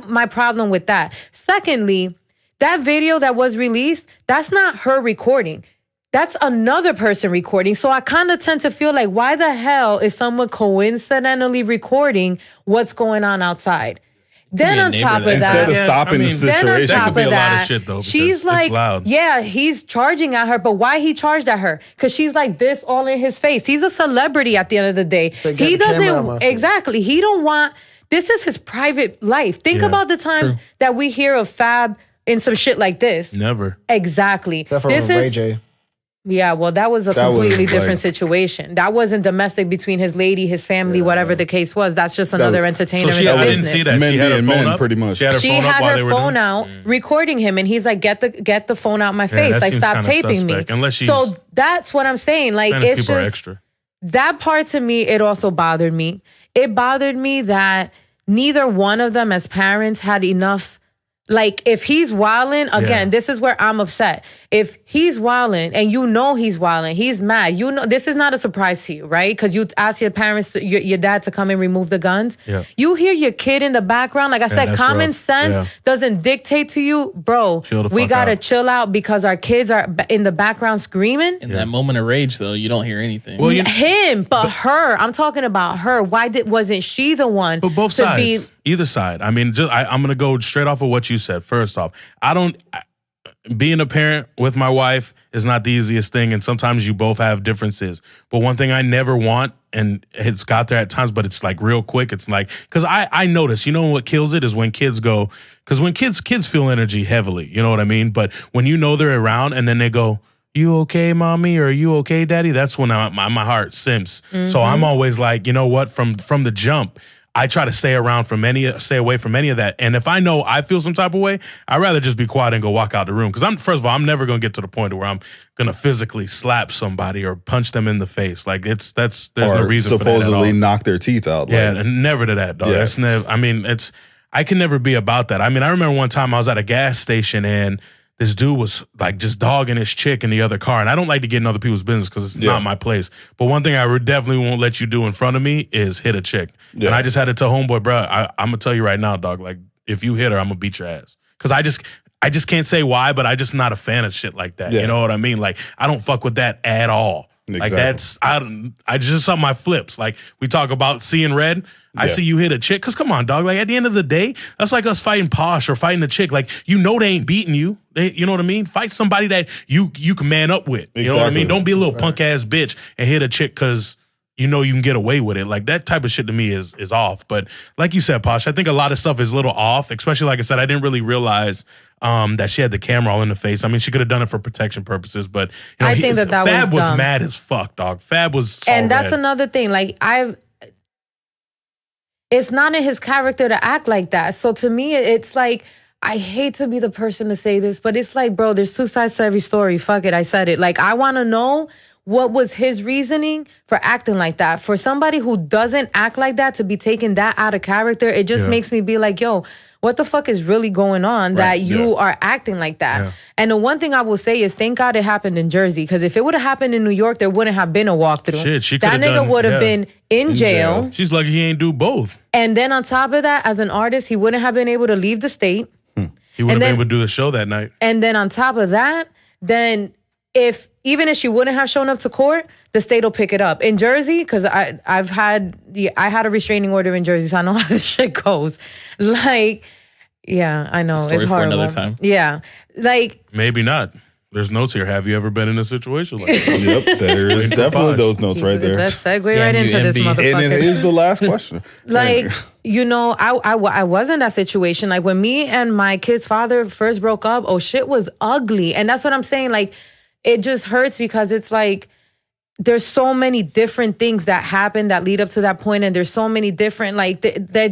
[SPEAKER 2] my problem with that. Secondly, that video that was released, that's not her recording. That's another person recording. So I kind of tend to feel like, why the hell is someone coincidentally recording what's going on outside? Then on top of that,
[SPEAKER 4] instead of stopping the
[SPEAKER 2] then on
[SPEAKER 4] situation,
[SPEAKER 2] top
[SPEAKER 1] could be
[SPEAKER 2] of
[SPEAKER 1] a lot of
[SPEAKER 2] that,
[SPEAKER 1] shit, though, because
[SPEAKER 2] she's
[SPEAKER 1] it's
[SPEAKER 2] like,
[SPEAKER 1] loud.
[SPEAKER 2] yeah, he's charging at her, but why he charged at her? Because she's like this all in his face. He's a celebrity at the end of the day.
[SPEAKER 3] like, get
[SPEAKER 2] He
[SPEAKER 3] the camera out my
[SPEAKER 2] doesn't,
[SPEAKER 3] face.
[SPEAKER 2] exactly. He don't want, this is his private life. Think
[SPEAKER 1] Yeah,
[SPEAKER 2] about the times that we hear of Fab in some shit like this.
[SPEAKER 1] Never.
[SPEAKER 2] Exactly.
[SPEAKER 3] Except for
[SPEAKER 2] This
[SPEAKER 3] Ray
[SPEAKER 2] is,
[SPEAKER 3] J.
[SPEAKER 2] yeah, well, that was a
[SPEAKER 4] That was,
[SPEAKER 2] completely different
[SPEAKER 4] like-
[SPEAKER 2] situation. That wasn't domestic between his lady, his family, whatever the case was. That's just another entertainer
[SPEAKER 1] So
[SPEAKER 2] in the
[SPEAKER 1] I
[SPEAKER 2] business.
[SPEAKER 1] didn't see that.
[SPEAKER 4] Men
[SPEAKER 1] She had her
[SPEAKER 4] being
[SPEAKER 1] phone
[SPEAKER 4] men,
[SPEAKER 1] up.
[SPEAKER 4] pretty much.
[SPEAKER 1] She had her
[SPEAKER 2] She
[SPEAKER 1] phone up
[SPEAKER 2] had
[SPEAKER 1] while
[SPEAKER 2] her
[SPEAKER 1] they were
[SPEAKER 2] phone
[SPEAKER 1] doing-
[SPEAKER 2] out, recording him, and he's like, "Get the phone out my face!
[SPEAKER 1] that
[SPEAKER 2] Like,
[SPEAKER 1] seems
[SPEAKER 2] stop
[SPEAKER 1] kinda
[SPEAKER 2] taping
[SPEAKER 1] suspect,
[SPEAKER 2] me."
[SPEAKER 1] unless she's-
[SPEAKER 2] So that's what I'm saying. Like,
[SPEAKER 1] Spanish
[SPEAKER 2] it's
[SPEAKER 1] people are
[SPEAKER 2] just
[SPEAKER 1] extra.
[SPEAKER 2] that part to me. It also bothered me. It bothered me that neither one of them, as parents, had enough. Like, if he's wilding, again, this is where I'm upset. If he's wilding and you know he's wilding, he's mad. You know, this is not a surprise to you, right? Because you ask your parents, your dad to come and remove the guns.
[SPEAKER 1] Yeah.
[SPEAKER 2] You hear your kid in the background. Like I said,
[SPEAKER 1] that's
[SPEAKER 2] common
[SPEAKER 1] rough.
[SPEAKER 2] sense
[SPEAKER 1] Yeah.
[SPEAKER 2] doesn't dictate to you, bro,
[SPEAKER 1] Chill the
[SPEAKER 2] we
[SPEAKER 1] fuck
[SPEAKER 2] gotta
[SPEAKER 1] out.
[SPEAKER 2] chill out because our kids are in the background screaming.
[SPEAKER 5] In that moment of rage, though, you don't hear anything.
[SPEAKER 1] Well, you
[SPEAKER 2] Him, but her. I'm talking about her. Why wasn't she the one?
[SPEAKER 1] But both
[SPEAKER 2] to
[SPEAKER 1] sides, either side. I mean, I'm going to go straight off of what you said. First off, being a parent with my wife is not the easiest thing, and sometimes you both have differences. But one thing I never want, and it's got there at times, but it's like real quick. It's like, because I notice, you know what kills it is when kids go, because when kids feel energy heavily, you know what I mean? But when you know they're around and then they go, "You okay, mommy?" or "Are you okay, daddy?" That's when my heart simps. So I'm always like, you know what? From the jump, I try to stay away from any of that. And if I know I feel some type of way, I'd rather just be quiet and go walk out the room. Because first of all, I'm never gonna get to the point where I'm gonna physically slap somebody or punch them in the face. Like there's no
[SPEAKER 4] or
[SPEAKER 1] reason for that at all.
[SPEAKER 4] supposedly knock their teeth out.
[SPEAKER 1] Yeah,
[SPEAKER 4] like,
[SPEAKER 1] and never to that, dog.
[SPEAKER 4] Yeah.
[SPEAKER 1] That's never. I mean, I can never be about that. I mean, I remember one time I was at a gas station and this dude was like just dogging his chick in the other car. And I don't like to get in other people's business because it's not my place. But one thing I definitely won't let you do in front of me is hit a chick.
[SPEAKER 4] Yeah.
[SPEAKER 1] And I just had to tell homeboy, bro, I'm going to tell you right now, dog, like if you hit her, I'm going to beat your ass. Because I just can't say why, but I just not a fan of shit like that.
[SPEAKER 4] Yeah.
[SPEAKER 1] You know what I mean? Like I don't fuck with that at all. Like
[SPEAKER 4] Exactly.
[SPEAKER 1] I just something my flips. Like we talk about seeing red. I see you hit a chick. Cause come on, dog. Like at the end of the day, that's like us fighting Posh or fighting a chick. Like you know they ain't beating you. You know what I mean? Fight somebody that you can man up with. You know what I mean?
[SPEAKER 4] Exactly.
[SPEAKER 1] Don't be a little punk ass bitch and hit a chick cause you know you can get away with it. Like that type of shit to me is off. But like you said, Posh, I think a lot of stuff is a little off. Especially like I said, I didn't really realize that she had the camera all in the face. I mean, she could have done it for protection purposes, but you know,
[SPEAKER 2] I think that was
[SPEAKER 1] Fab was
[SPEAKER 2] dumb.
[SPEAKER 1] mad as fuck, dog. Fab was so
[SPEAKER 2] and that's
[SPEAKER 1] red.
[SPEAKER 2] another thing. Like it's not in his character to act like that. So to me, it's like, I hate to be the person to say this, but it's like, bro, there's two sides to every story. Fuck it, I said it. Like, I want to know what was his reasoning for acting like that. For somebody who doesn't act like that to be taken that out of character, it just makes me be like, yo, what the fuck is really going on that you are acting like that?
[SPEAKER 1] Yeah.
[SPEAKER 2] And the one thing I will say is, thank God it happened in Jersey, because if it would have happened in New York, there wouldn't have been a walkthrough.
[SPEAKER 1] Shit, she
[SPEAKER 2] that
[SPEAKER 1] coulda
[SPEAKER 2] nigga
[SPEAKER 1] done-
[SPEAKER 2] would have
[SPEAKER 1] yeah.
[SPEAKER 2] been in jail.
[SPEAKER 1] She's lucky he ain't do both.
[SPEAKER 2] And then on top of that, as an artist, he wouldn't have been able to leave the state.
[SPEAKER 1] He would have been
[SPEAKER 2] then-
[SPEAKER 1] able to do the show that night.
[SPEAKER 2] And then on top of that, then even if she wouldn't have shown up to court, the state will pick it up. In Jersey, because I had a restraining order in Jersey, so I know how this shit goes. Like, yeah, I know.
[SPEAKER 5] It's a story
[SPEAKER 2] It's
[SPEAKER 5] for
[SPEAKER 2] horrible.
[SPEAKER 5] another time.
[SPEAKER 2] Yeah. Like,
[SPEAKER 1] Maybe not. There's notes here. Have you ever been in a situation like that?
[SPEAKER 4] Yep, there's
[SPEAKER 1] Waiting for
[SPEAKER 4] definitely
[SPEAKER 1] Posh.
[SPEAKER 4] those notes right there.
[SPEAKER 2] let's segue
[SPEAKER 5] Damn
[SPEAKER 2] right
[SPEAKER 5] you,
[SPEAKER 2] into this
[SPEAKER 5] MB.
[SPEAKER 2] motherfucker.
[SPEAKER 4] And it is the last question.
[SPEAKER 2] Like, you know, I was in that situation. Like, when me and my kid's father first broke up, shit was ugly. And that's what I'm saying. Like, it just hurts because it's like, there's so many different things that happen that lead up to that point, and there's so many different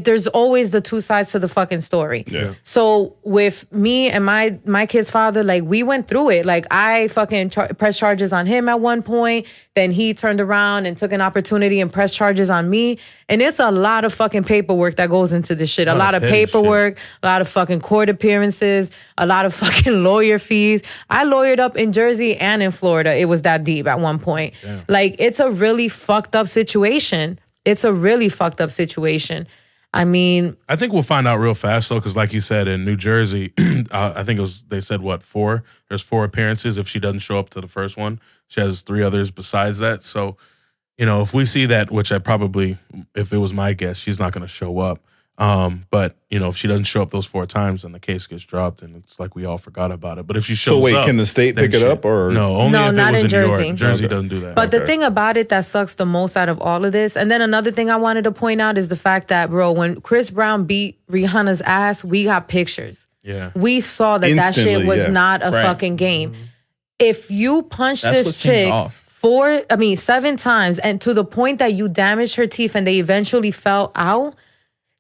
[SPEAKER 2] there's always the two sides to the fucking story.
[SPEAKER 4] Yeah.
[SPEAKER 2] So with me and my kid's father, like we went through it. Like I fucking pressed charges on him at one point, then he turned around and took an opportunity and pressed charges on me. And it's a lot of fucking paperwork that goes into this shit. A lot of paperwork, a lot of fucking court appearances, a lot of fucking lawyer fees. I lawyered up in Jersey and in Florida. It was that deep at one point. Damn. Like, it's a really fucked up situation. It's a really fucked up situation. I mean,
[SPEAKER 1] I think we'll find out real fast though, because like you said, in New Jersey, I think they said what, 4? There's 4 appearances. If she doesn't show up to the first one, she has 3 others besides that. So, you know, if we see that, which I probably, if it was my guess, she's not going to show up. But you know, if she doesn't show up those 4 times, then the case gets dropped, and it's like we all forgot about it. But if she shows up,
[SPEAKER 4] so wait, can the state pick it up or
[SPEAKER 1] no? Only
[SPEAKER 2] no,
[SPEAKER 1] if
[SPEAKER 2] not
[SPEAKER 1] it was
[SPEAKER 2] in Jersey.
[SPEAKER 1] New York. Jersey doesn't do that.
[SPEAKER 2] But the thing about it that sucks the most out of all of this, and then another thing I wanted to point out is the fact that, bro, when Chris Brown beat Rihanna's ass, we got pictures.
[SPEAKER 1] Yeah,
[SPEAKER 2] we saw that
[SPEAKER 4] Instantly,
[SPEAKER 2] that shit was
[SPEAKER 4] yeah.
[SPEAKER 2] not a fucking game. If you punch this chick 7 times, and to the point that you damaged her teeth and they eventually fell out,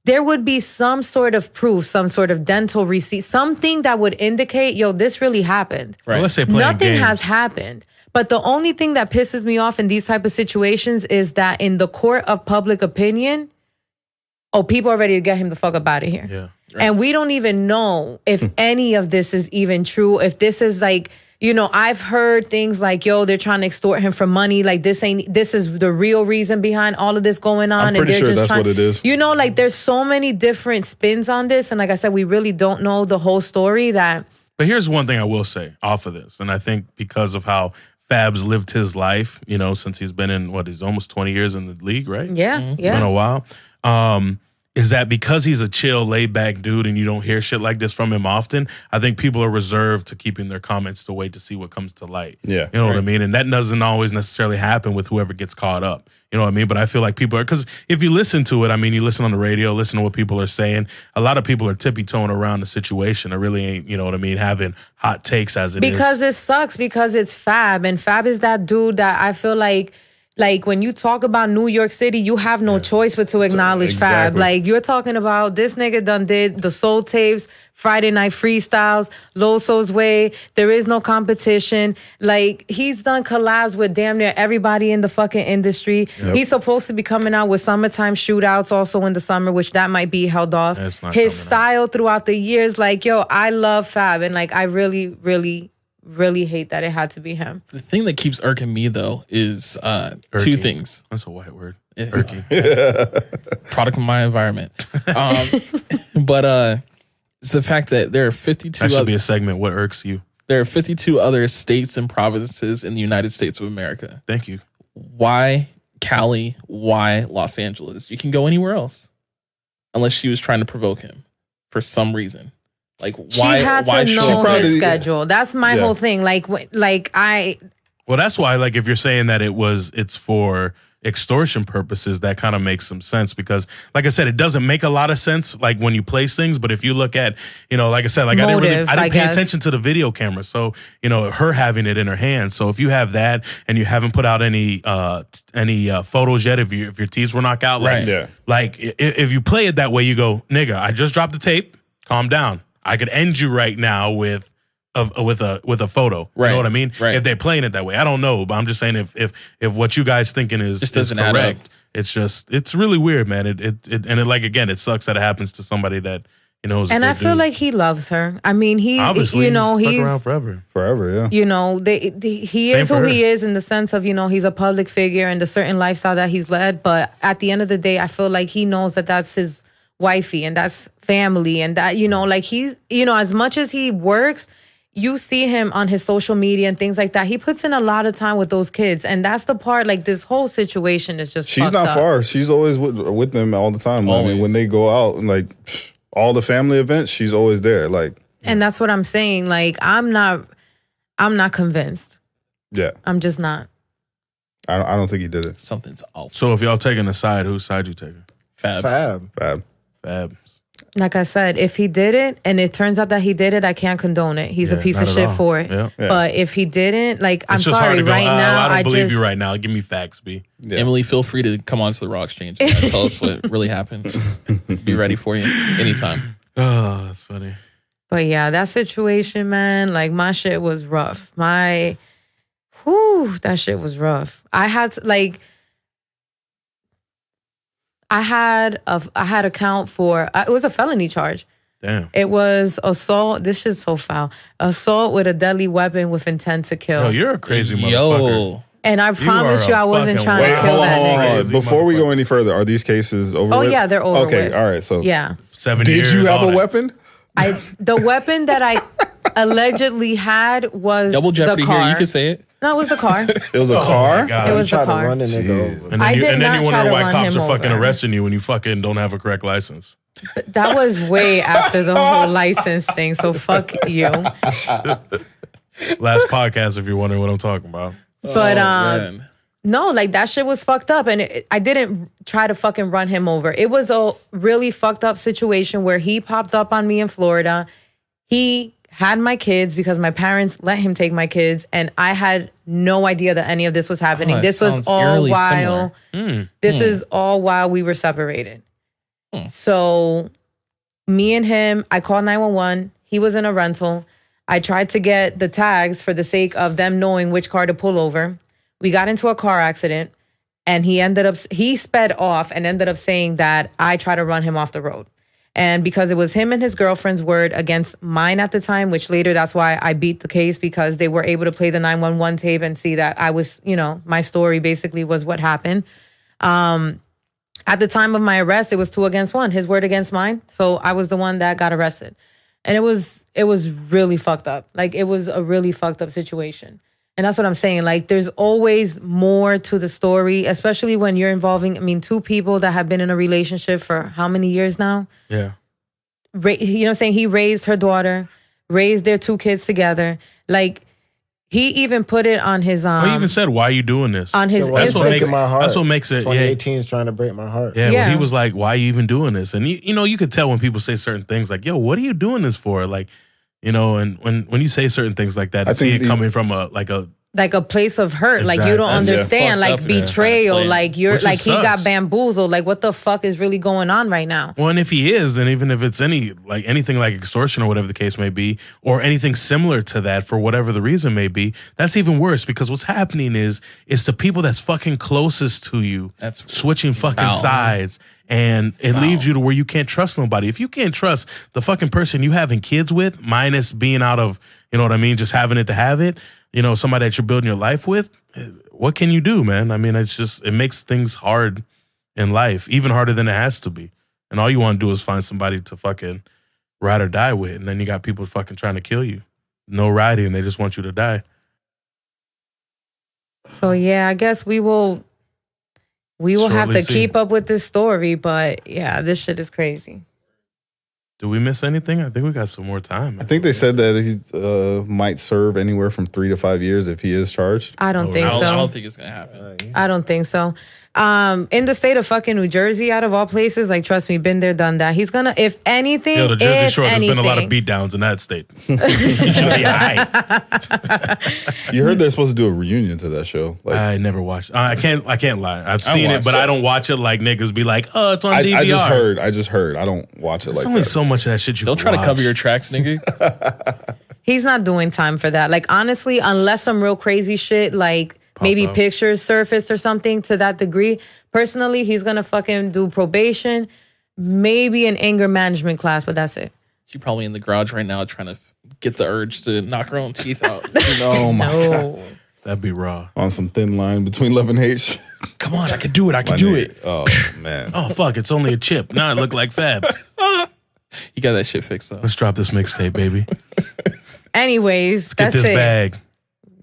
[SPEAKER 2] there would be some sort of proof, some sort of dental receipt, something that would indicate, yo, this really happened.
[SPEAKER 1] Right. Well, let's say
[SPEAKER 2] nothing
[SPEAKER 1] games.
[SPEAKER 2] has happened. But the only thing that pisses me off in these type of situations is that in the court of public opinion, people are ready to get him the fuck up out of here.
[SPEAKER 1] Yeah.
[SPEAKER 2] Right. And we don't even know if any of this is even true. If this is like, you know, I've heard things like, yo, they're trying to extort him for money. Like this is the real reason behind all of this going on.
[SPEAKER 4] I'm pretty
[SPEAKER 2] and they're
[SPEAKER 4] sure
[SPEAKER 2] just
[SPEAKER 4] that's
[SPEAKER 2] trying,
[SPEAKER 4] what it is.
[SPEAKER 2] You know, like there's so many different spins on this. And like I said, we really don't know the whole story that.
[SPEAKER 1] But here's one thing I will say off of this. And I think because of how Fab's lived his life, you know, since he's been in, he's almost 20 years in the league, right?
[SPEAKER 2] Yeah,
[SPEAKER 1] It's been a while. Is that because he's a chill, laid-back dude and you don't hear shit like this from him often, I think people are reserved to keeping their comments to wait to see what comes to light.
[SPEAKER 4] Yeah.
[SPEAKER 1] You know what I mean? And that doesn't always necessarily happen with whoever gets caught up. You know what I mean? But I feel like people are, because if you listen to it, I mean, you listen on the radio, listen to what people are saying, a lot of people are tippy-toeing around the situation. It really ain't, you know what I mean, having hot takes as it is.
[SPEAKER 2] Because it sucks, because it's Fab. And Fab is that dude that I feel like when you talk about New York City, you have no choice but to acknowledge Fab. Like, you're talking about this nigga done did the Soul Tapes, Friday Night Freestyles, Loso's Way, There Is No Competition. Like, he's done collabs with damn near everybody in the fucking industry. Yep. He's supposed to be coming out with Summertime Shootouts also in the summer, which that might be held off. His style throughout the years, like, yo, I love Fab. And, like, I really, really, really hate that it had to be him.
[SPEAKER 5] The thing that keeps irking me though is two things.
[SPEAKER 1] That's a white word.
[SPEAKER 5] Irking. Product of my environment. But it's the fact that there are 52
[SPEAKER 1] That should be a segment. What irks you?
[SPEAKER 5] There are 52 other states and provinces in the United States of America.
[SPEAKER 1] Thank you.
[SPEAKER 5] Why Cali? Why Los Angeles? You can go anywhere else. Unless she was trying to provoke him for some reason. Like, why?
[SPEAKER 2] She had to know his schedule. That's my whole thing. Well,
[SPEAKER 1] that's why, like, if you're saying that it's for extortion purposes, that kind of makes some sense because, like I said, it doesn't make a lot of sense, like, when you place things. But if you look at, you know, like I said, like,
[SPEAKER 2] motive,
[SPEAKER 1] I didn't pay attention to the video camera. So, you know, her having it in her hand. So if you have that and you haven't put out any photos yet, if your teeth were knocked out, like if you play it that way, you go, nigga, I just dropped the tape. Calm down. I could end you right now with a photo.
[SPEAKER 5] Right.
[SPEAKER 1] You know what I mean?
[SPEAKER 5] Right.
[SPEAKER 1] If they're playing it that way. I don't know, but I'm just saying if what you guys thinking is
[SPEAKER 5] doesn't add
[SPEAKER 1] correct,
[SPEAKER 5] up.
[SPEAKER 1] It's really weird, man. It sucks that it happens to somebody that, you know, is
[SPEAKER 2] and
[SPEAKER 1] a
[SPEAKER 2] I
[SPEAKER 1] good
[SPEAKER 2] feel
[SPEAKER 1] dude.
[SPEAKER 2] like he loves her. I mean,
[SPEAKER 1] Obviously,
[SPEAKER 2] you know,
[SPEAKER 1] he's
[SPEAKER 2] he's
[SPEAKER 1] stuck around forever.
[SPEAKER 4] Forever, yeah.
[SPEAKER 2] You know, he
[SPEAKER 1] Same
[SPEAKER 2] is
[SPEAKER 1] for
[SPEAKER 2] who
[SPEAKER 1] her.
[SPEAKER 2] he is in the sense of, you know, he's a public figure and the certain lifestyle that he's led. But at the end of the day, I feel like he knows that that's his wifey and that's family and that, you know, like he's, you know, as much as he works, you see him on his social media and things like that. He puts in a lot of time with those kids. And that's the part, like, this whole situation is just
[SPEAKER 4] She's not far. She's always with them all the time.
[SPEAKER 5] Always.
[SPEAKER 4] I mean, when they go out and, like, all the family events, she's always there. Like,
[SPEAKER 2] and that's what I'm saying. Like, I'm not convinced.
[SPEAKER 4] yeah.
[SPEAKER 2] I'm just not.
[SPEAKER 4] I don't think he did it.
[SPEAKER 5] Something's off.
[SPEAKER 1] So if y'all taking a side, whose side you taking?
[SPEAKER 5] Fab.
[SPEAKER 3] Fab.
[SPEAKER 4] Bad.
[SPEAKER 1] Fab.
[SPEAKER 2] Like I said, if he did it and it turns out that he did it, I can't condone it. He's a
[SPEAKER 1] Yeah,
[SPEAKER 2] piece of
[SPEAKER 1] not at
[SPEAKER 2] shit
[SPEAKER 1] all.
[SPEAKER 2] for it.
[SPEAKER 1] Yeah.
[SPEAKER 4] Yeah.
[SPEAKER 2] But if he didn't, like, I'm
[SPEAKER 1] It's just hard
[SPEAKER 2] sorry,
[SPEAKER 1] to go,
[SPEAKER 2] right now,
[SPEAKER 1] I don't believe
[SPEAKER 2] just,
[SPEAKER 1] you right now. Give me facts, B.
[SPEAKER 4] Yeah.
[SPEAKER 5] Emily, feel free to come onto the RawXchange and tell us what really happened. Be ready for you anytime.
[SPEAKER 1] Oh, that's funny.
[SPEAKER 2] But yeah, that situation, man, like my shit was rough. That shit was rough. I had to, like, I had account for, it was a felony charge.
[SPEAKER 1] Damn.
[SPEAKER 2] It was assault. This shit's so foul. Assault with a deadly weapon with intent to kill.
[SPEAKER 1] Yo, you're a crazy motherfucker.
[SPEAKER 5] Yo.
[SPEAKER 2] And I promise
[SPEAKER 1] are
[SPEAKER 2] you,
[SPEAKER 1] a
[SPEAKER 2] I wasn't
[SPEAKER 1] fucking
[SPEAKER 2] trying to
[SPEAKER 1] wild-
[SPEAKER 2] kill
[SPEAKER 1] Hold
[SPEAKER 2] that
[SPEAKER 1] on, hold
[SPEAKER 2] nigga.
[SPEAKER 1] on.
[SPEAKER 4] Hold on. Before we go any further, are these cases over
[SPEAKER 2] Oh,
[SPEAKER 4] with?
[SPEAKER 2] yeah, they're over
[SPEAKER 4] Okay,
[SPEAKER 2] with.
[SPEAKER 4] all right. So
[SPEAKER 2] Yeah.
[SPEAKER 1] 7
[SPEAKER 4] did
[SPEAKER 1] years.
[SPEAKER 4] you have
[SPEAKER 1] all
[SPEAKER 4] a
[SPEAKER 1] that.
[SPEAKER 4] weapon?
[SPEAKER 2] The weapon that I allegedly had was
[SPEAKER 5] Double jeopardy
[SPEAKER 2] the car.
[SPEAKER 5] here. You can say it.
[SPEAKER 2] No, it was the car.
[SPEAKER 4] It was a
[SPEAKER 1] Oh,
[SPEAKER 4] car?
[SPEAKER 1] my God.
[SPEAKER 2] It
[SPEAKER 3] You
[SPEAKER 2] was
[SPEAKER 3] try
[SPEAKER 2] the
[SPEAKER 3] to
[SPEAKER 2] car.
[SPEAKER 3] run the nigga
[SPEAKER 4] Jeez.
[SPEAKER 3] over.
[SPEAKER 1] And then
[SPEAKER 2] I
[SPEAKER 1] you,
[SPEAKER 2] did
[SPEAKER 1] and then
[SPEAKER 2] not
[SPEAKER 1] you
[SPEAKER 2] try
[SPEAKER 1] wonder
[SPEAKER 2] to
[SPEAKER 1] why
[SPEAKER 2] run
[SPEAKER 1] cops
[SPEAKER 2] him
[SPEAKER 1] are fucking
[SPEAKER 2] over.
[SPEAKER 1] arresting you when you fucking don't have a correct license.
[SPEAKER 2] That was way after the whole license thing. So fuck you.
[SPEAKER 1] Last podcast, if you're wondering what I'm talking about.
[SPEAKER 2] But
[SPEAKER 5] Man.
[SPEAKER 2] no, like that shit was fucked up, and I didn't try to fucking run him over. It was a really fucked up situation where he popped up on me in Florida. He had my kids because my parents let him take my kids, and I had no idea that any of this was happening.
[SPEAKER 5] Oh, that
[SPEAKER 2] This was
[SPEAKER 5] sounds
[SPEAKER 2] all
[SPEAKER 5] eerily
[SPEAKER 2] while this is all while we were separated. So me and him, I called 911. He was in a rental. I tried to get the tags for the sake of them knowing which car to pull over. We got into a car accident, and he sped off and ended up saying that I tried to run him off the road. And because it was him and his girlfriend's word against mine at the time, which later that's why I beat the case, because they were able to play the 911 tape and see that I was, my story basically was what happened. At the time of my arrest, it was 2 against 1, his word against mine. So I was the one that got arrested. And it was really fucked up. Like, it was a really fucked up situation. And that's what I'm saying. Like, there's always more to the story, especially when you're involving, 2 people that have been in a relationship for how many years now?
[SPEAKER 1] Yeah.
[SPEAKER 2] You know what I'm saying? He raised her daughter, raised their 2 kids together. Like, he even put it on his
[SPEAKER 1] He even said, "Why are you doing this?"
[SPEAKER 2] on his
[SPEAKER 3] So what's
[SPEAKER 1] That's what
[SPEAKER 2] Instagram.
[SPEAKER 1] makes
[SPEAKER 3] my heart.
[SPEAKER 1] That's what makes it. Yeah,
[SPEAKER 3] 2018 is trying to break my heart.
[SPEAKER 1] yeah.
[SPEAKER 2] Yeah.
[SPEAKER 1] Well, he was like, "Why are you even doing this?" And you could tell when people say certain things, like, "Yo, what are you doing this for?" Like, and when you say certain things like that,
[SPEAKER 4] I
[SPEAKER 1] I see
[SPEAKER 4] think
[SPEAKER 1] it coming from a
[SPEAKER 2] place of hurt. Like, you don't
[SPEAKER 1] Exactly.
[SPEAKER 2] understand.
[SPEAKER 5] Yeah.
[SPEAKER 2] Like,
[SPEAKER 5] Fucked up, yeah.
[SPEAKER 2] betrayal.
[SPEAKER 5] Trying to
[SPEAKER 2] Like, you're
[SPEAKER 1] Which
[SPEAKER 2] like, he got
[SPEAKER 1] sucks.
[SPEAKER 2] bamboozled. Like, what the fuck is really going on right now?
[SPEAKER 1] Well, and if he is, and even if it's anything like extortion or whatever the case may be, or anything similar to that for whatever the reason may be, that's even worse, because what's happening is it's the people that's fucking closest to you
[SPEAKER 5] That's
[SPEAKER 1] switching fucking
[SPEAKER 5] foul.
[SPEAKER 1] sides, and it leaves you to where you can't trust nobody. If you can't trust the fucking person you having kids with, minus being out of, you know what I mean, just having it to have it, somebody that you're building your life with, what can you do, man? I mean, it makes things hard in life, even harder than it has to be. And all you want to do is find somebody to fucking ride or die with. And then you got people fucking trying to kill you. No riding. They just want you to die.
[SPEAKER 2] So yeah, I guess we will have
[SPEAKER 1] Shortly
[SPEAKER 2] to
[SPEAKER 1] see.
[SPEAKER 2] keep up with this story. But yeah, this shit is crazy.
[SPEAKER 1] Do we miss anything? I think we got some more time.
[SPEAKER 4] I think they said that he might serve anywhere from 3 to 5 years if he is charged.
[SPEAKER 2] I don't think
[SPEAKER 5] I
[SPEAKER 2] so.
[SPEAKER 5] don't think it's gonna happen.
[SPEAKER 2] I don't think so. In the state of fucking New Jersey, out of all places, like, trust me, been there, done that. He's gonna, if anything,
[SPEAKER 1] The Jersey Shore, there's been a lot of
[SPEAKER 2] anything-
[SPEAKER 1] beatdowns in that state. You should be high.
[SPEAKER 4] You heard they're supposed to do a reunion to that show. Like,
[SPEAKER 1] I never watched. I can't lie. I've
[SPEAKER 5] I
[SPEAKER 1] seen it,
[SPEAKER 5] watched
[SPEAKER 1] but
[SPEAKER 5] it.
[SPEAKER 1] I don't watch it like niggas be like, "Oh, it's on DVR."
[SPEAKER 4] I just heard. I don't watch it
[SPEAKER 1] There's
[SPEAKER 4] like
[SPEAKER 1] only
[SPEAKER 4] that.
[SPEAKER 1] so much of that shit you
[SPEAKER 5] Don't
[SPEAKER 1] can
[SPEAKER 5] try to
[SPEAKER 1] watch.
[SPEAKER 5] cover your tracks, nigga.
[SPEAKER 2] He's not doing time for that. Like, honestly, unless some real crazy shit, like maybe
[SPEAKER 1] up.
[SPEAKER 2] pictures surface or something to that degree. Personally, he's gonna fucking do probation, maybe an anger management class, but that's it.
[SPEAKER 5] She's probably in the garage right now trying to get the urge to knock her own teeth out.
[SPEAKER 4] Oh my God.
[SPEAKER 2] No.
[SPEAKER 1] That'd be raw.
[SPEAKER 4] On some thin line between love and hate.
[SPEAKER 5] Come on, I can do it. I can
[SPEAKER 4] My
[SPEAKER 5] do
[SPEAKER 4] nigga.
[SPEAKER 5] it.
[SPEAKER 4] Oh man.
[SPEAKER 1] Oh fuck! It's only a chip. Now it look like Fab.
[SPEAKER 5] You got that shit fixed though.
[SPEAKER 1] Let's drop this mixtape, baby.
[SPEAKER 2] Anyways,
[SPEAKER 1] Get
[SPEAKER 2] that's
[SPEAKER 1] this
[SPEAKER 2] it.
[SPEAKER 1] bag.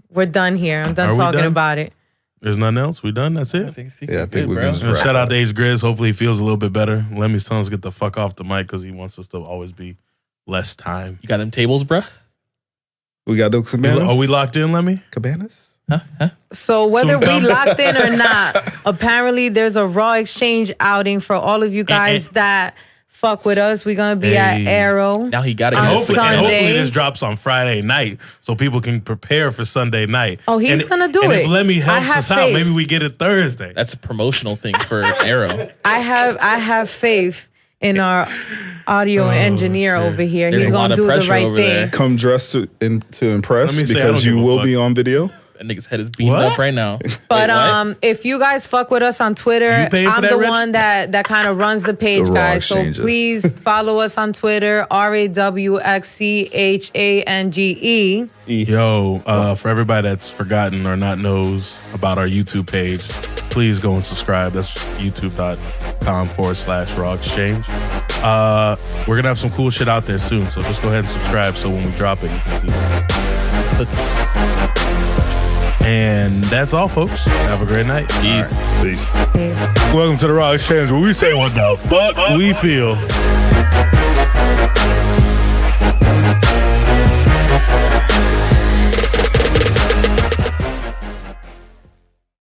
[SPEAKER 2] We're done here. I'm
[SPEAKER 1] Are
[SPEAKER 2] done
[SPEAKER 1] we
[SPEAKER 2] talking
[SPEAKER 1] done?
[SPEAKER 2] about it.
[SPEAKER 1] There's nothing else. We done. That's
[SPEAKER 5] I
[SPEAKER 1] it.
[SPEAKER 5] think,
[SPEAKER 4] Yeah, I think
[SPEAKER 5] we're
[SPEAKER 4] we
[SPEAKER 5] good,
[SPEAKER 4] can
[SPEAKER 5] bro.
[SPEAKER 4] just wrap
[SPEAKER 1] Shout out
[SPEAKER 4] up.
[SPEAKER 1] to Ace Grizz. Hopefully he feels a little bit better. Lemmy's telling us to get the fuck off the mic because he wants us to always be less time.
[SPEAKER 5] You got them tables, bro?
[SPEAKER 4] We got those cabanas.
[SPEAKER 1] Are we locked in, Lemmy?
[SPEAKER 4] cabanas?
[SPEAKER 2] So whether
[SPEAKER 1] Soon
[SPEAKER 2] we
[SPEAKER 1] come.
[SPEAKER 2] locked in or not, apparently there's a RawXchange outing for all of you guys that fuck with us, we're gonna be at
[SPEAKER 1] Hey.
[SPEAKER 2] Arrow.
[SPEAKER 5] Now he got to
[SPEAKER 2] On
[SPEAKER 5] get
[SPEAKER 1] Hopefully, and
[SPEAKER 2] Sunday.
[SPEAKER 1] hopefully this drops on Friday night so people can prepare for Sunday night.
[SPEAKER 2] Oh, he's gonna do
[SPEAKER 1] and
[SPEAKER 2] it.
[SPEAKER 1] if Lemmy
[SPEAKER 2] I
[SPEAKER 1] helps
[SPEAKER 2] have
[SPEAKER 1] us out,
[SPEAKER 2] faith.
[SPEAKER 1] maybe we get it Thursday.
[SPEAKER 5] That's a promotional thing for Arrow.
[SPEAKER 2] I have faith in our audio engineer
[SPEAKER 1] shit.
[SPEAKER 2] over here.
[SPEAKER 5] There's
[SPEAKER 2] He's
[SPEAKER 5] a lot
[SPEAKER 2] gonna
[SPEAKER 5] of
[SPEAKER 2] do the
[SPEAKER 5] pressure
[SPEAKER 2] right
[SPEAKER 5] over
[SPEAKER 2] thing.
[SPEAKER 5] there.
[SPEAKER 4] Come dressed to impress
[SPEAKER 1] Let me say, I
[SPEAKER 4] because
[SPEAKER 1] don't
[SPEAKER 4] you
[SPEAKER 1] give a
[SPEAKER 4] will
[SPEAKER 1] fuck.
[SPEAKER 4] be on video.
[SPEAKER 5] That nigga's head is beating
[SPEAKER 1] What?
[SPEAKER 5] up right now.
[SPEAKER 2] But
[SPEAKER 5] Wait, what?
[SPEAKER 2] if you guys fuck with us on Twitter,
[SPEAKER 1] You paying for
[SPEAKER 2] I'm
[SPEAKER 1] that,
[SPEAKER 2] the
[SPEAKER 1] Rich?
[SPEAKER 2] one that kind of runs the page,
[SPEAKER 4] The
[SPEAKER 2] guys. So
[SPEAKER 4] RawXchanges.
[SPEAKER 2] please follow us on Twitter, RawXchange.
[SPEAKER 1] Yo, for everybody that's forgotten or not knows about our YouTube page, please go and subscribe. That's youtube.com/RawXchange. We're going to have some cool shit out there soon, so just go ahead and subscribe so when we drop it, you can see. And that's all, folks. Have a great night.
[SPEAKER 5] Peace.
[SPEAKER 4] Peace.
[SPEAKER 1] Welcome to the RawXchange, where we say what the fuck we feel.